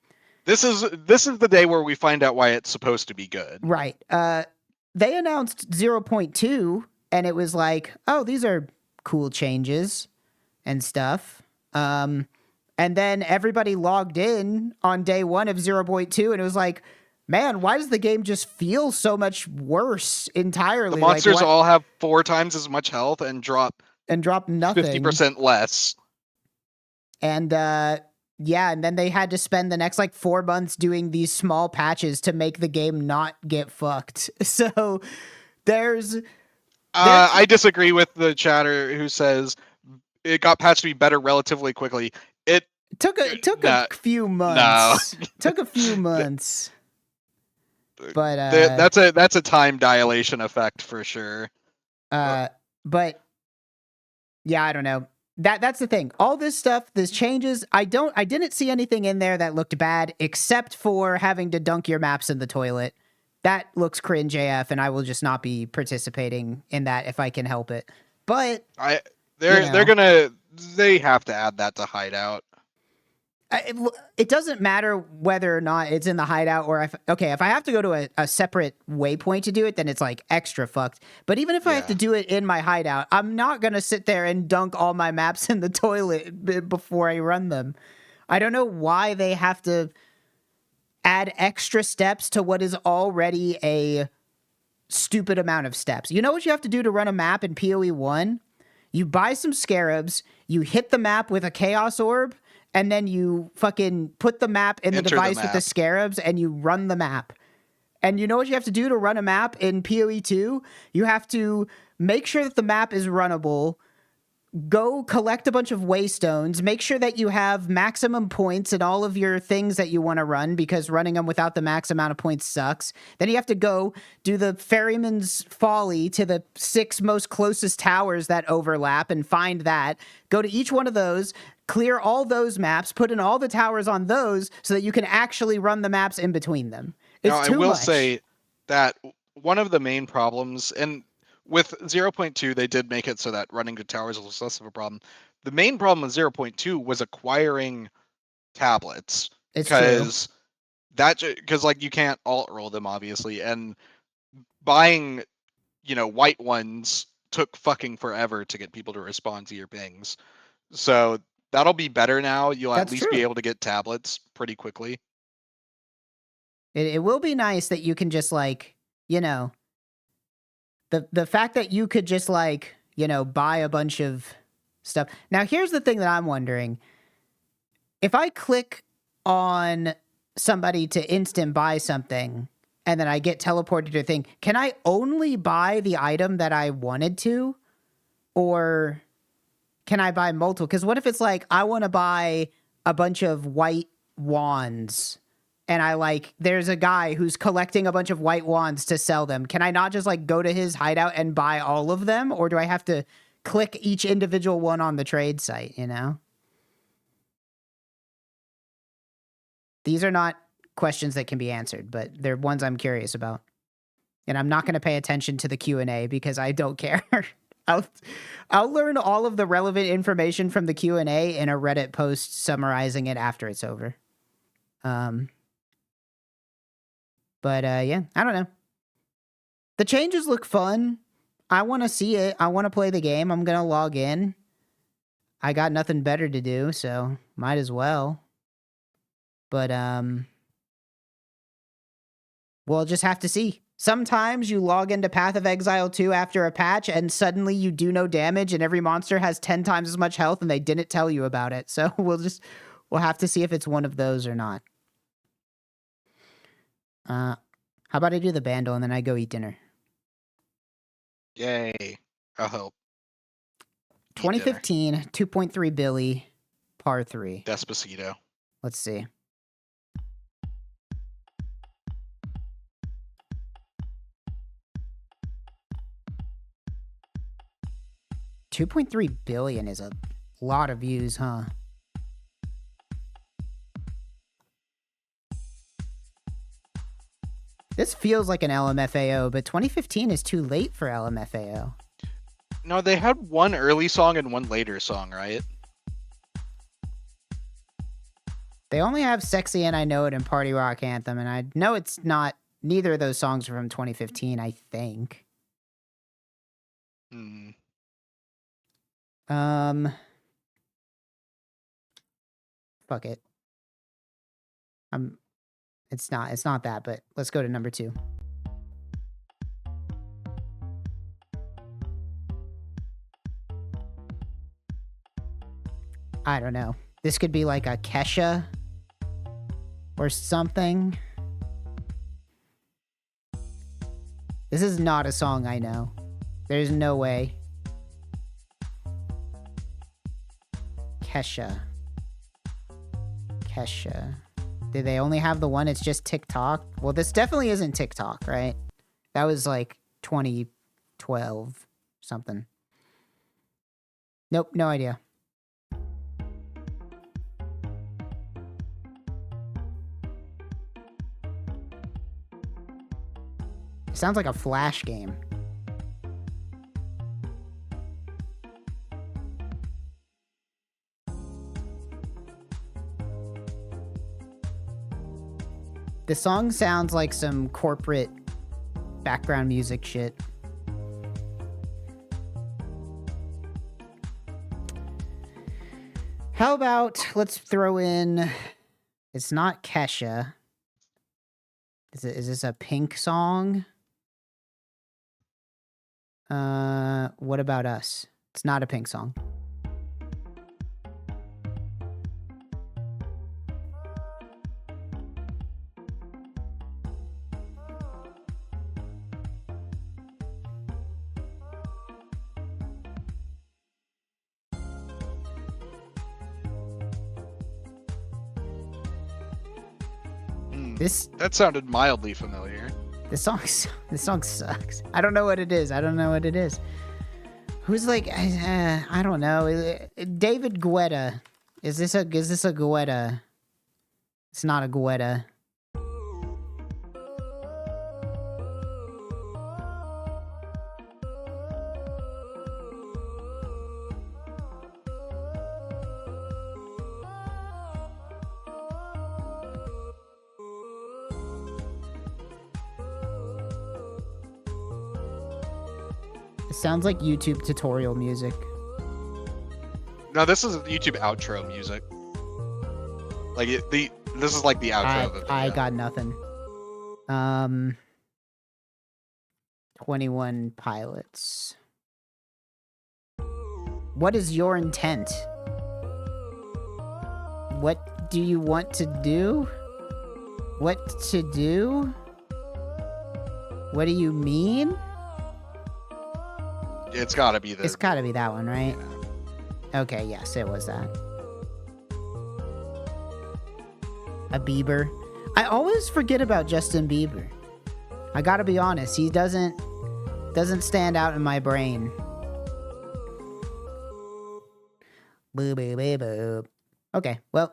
This is the day where we find out why it's supposed to be good. Right. They announced 0.2 and it was like, oh, these are cool changes and stuff. And then everybody logged in on day 1 of 0.2 and it was like, man, why does the game just feel so much worse entirely? The monsters like, all have 4 times as much health and drop nothing. 50% less. And yeah, and then they had to spend the next like 4 months doing these small patches to make the game not get fucked. So there's I disagree with the chatter who says it got patched to be better relatively quickly. It took a few months. Took a few months. But that's a time dilation effect for sure. But yeah, I don't know. That's the thing. All this stuff, this changes. I didn't see anything in there that looked bad except for having to dunk your maps in the toilet. That looks cringe AF, and I will just not be participating in that if I can help it. But they have to add that to hideout. It doesn't matter whether or not it's in the hideout or if I have to go to a separate waypoint to do it, then it's like extra fucked. But even if I have to do it in my hideout, I'm not going to sit there and dunk all my maps in the toilet before I run them. I don't know why they have to add extra steps to what is already a stupid amount of steps. You know what you have to do to run a map in PoE 1? You buy some scarabs, you hit the map with a chaos orb, and then you fucking put the map in the device with the scarabs and you run the map. And you know what you have to do to run a map in PoE 2? You have to make sure that the map is runnable, go collect a bunch of waystones, make sure that you have maximum points in all of your things that you want to run, because running them without the max amount of points sucks. Then you have to go do the Ferryman's Folly to the 6 most closest towers that overlap and find that. Go to each one of those, clear all those maps, put in all the towers on those so that you can actually run the maps in between them. It's too much. I will say that one of the main problems, and with 0.2, they did make it so that running to towers was less of a problem. The main problem with 0.2 was acquiring tablets. It's true. Because like you can't alt roll them obviously, and buying, white ones took fucking forever to get people to respond to your pings. So that'll be better now. You'll at least be able to get tablets pretty quickly. It will be nice that you can just like, the fact that you could just like, buy a bunch of stuff. Now, here's the thing that I'm wondering. If I click on somebody to instant buy something and then I get teleported to a thing, can I only buy the item that I wanted to? Or can I buy multiple? Because what if it's like, I want to buy a bunch of white wands and there's a guy who's collecting a bunch of white wands to sell them. Can I not just like go to his hideout and buy all of them? Or do I have to click each individual one on the trade site, you know? These are not questions that can be answered, but they're ones I'm curious about. And I'm not going to pay attention to the Q&A because I don't care. I'll learn all of the relevant information from the Q&A in a Reddit post summarizing it after it's over. Yeah, I don't know. The changes look fun. I want to see it. I want to play the game. I'm going to log in. I got nothing better to do, so might as well. But, we'll just have to see. Sometimes you log into Path of Exile 2 after a patch and suddenly you do no damage and every monster has 10 times as much health and they didn't tell you about it. So we'll have to see if it's one of those or not. How about I do the bandle and then I go eat dinner? Yay. I'll help. 2015, 2.3 Billy, par 3. Despacito. Let's see. $2.3 billion is a lot of views, huh? This feels like an LMFAO, but 2015 is too late for LMFAO. No, they had one early song and one later song, right? They only have Sexy and I Know It and Party Rock Anthem, and I know it's not, neither of those songs are from 2015, I think. Fuck it. It's not that, but let's go to number 2. I don't know. This could be like a Kesha or something. This is not a song I know. There's no way. Kesha. Did they only have the one? It's just TikTok? Well, this definitely isn't TikTok, right? That was like 2012 something. Nope, no idea. It sounds like a Flash game. The song sounds like some corporate background music shit. How about, let's throw in, it's not Kesha. Is this a Pink song? What About Us? It's not a Pink song. That sounded mildly familiar. This song sucks. I don't know what it is. Who's like, I don't know. David Guetta. Is this a Guetta? It's not a Guetta. It sounds like YouTube tutorial music. No, this is YouTube outro music. Like this is like the outro of the video. I got nothing. 21 Pilots. What is your intent? What do you want to do? What to do? What do you mean? It's gotta be It's gotta be that one, right? Okay, yes, it was that. A Bieber. I always forget about Justin Bieber. I gotta be honest, he doesn't stand out in my brain. Boo boo boo boo. Okay, well,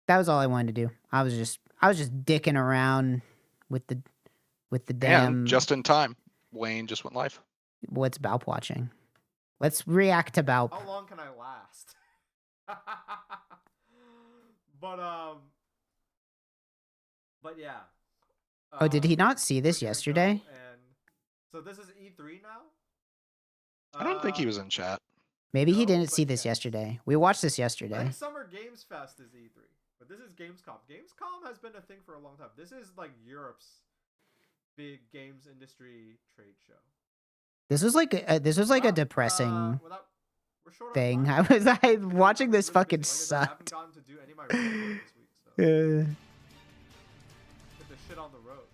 that was all I wanted to do. I was just dicking around with the damn. And just in time, Wayne just went live. What's Balp watching? Let's react to Balp. How long can I last? But yeah. Oh, did he not see this we're gonna yesterday? go and... So this is E3 now? I don't think he was in chat. Maybe he no, didn't but see this yes. yesterday. We watched this I yesterday. think Summer Games Fest is E3, but this is Gamescom. Gamescom has been a thing for a long time. This is like Europe's big games industry trade show. This was like a Well, depressing we're short on thing. time. I watching this Really fucking busy. Like I said, I haven't sucked. gotten to do any of my writing work this week, so Uh, get the shit on the road.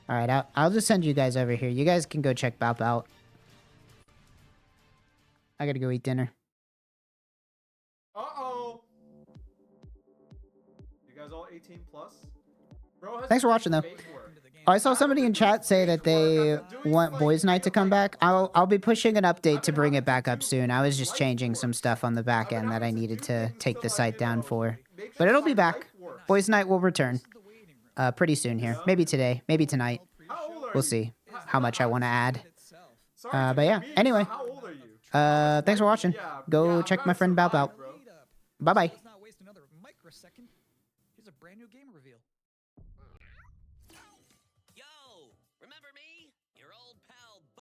all right, I'll just send you guys over here. You guys can go check Balp out. I gotta go eat dinner. Uh-oh. You guys all 18 plus? Bro has Thanks for been watching, doing though. face work. Oh, I saw somebody in chat say that they want Boys Night to come back. I'll be pushing an update to bring it back up soon. I was just changing some stuff on the back end that I needed to take the site down for. But it'll be back. Boys Night will return pretty soon here. Maybe today, maybe tonight. How old are We'll you? see how much I want to add. Sorry to But yeah, be mean, anyway. How old are you? Thanks for watching. Go I'm check trying my to friend Balp survive, out. bro. Bye-bye. Let's not waste another microsecond. Here's a brand new game reveal.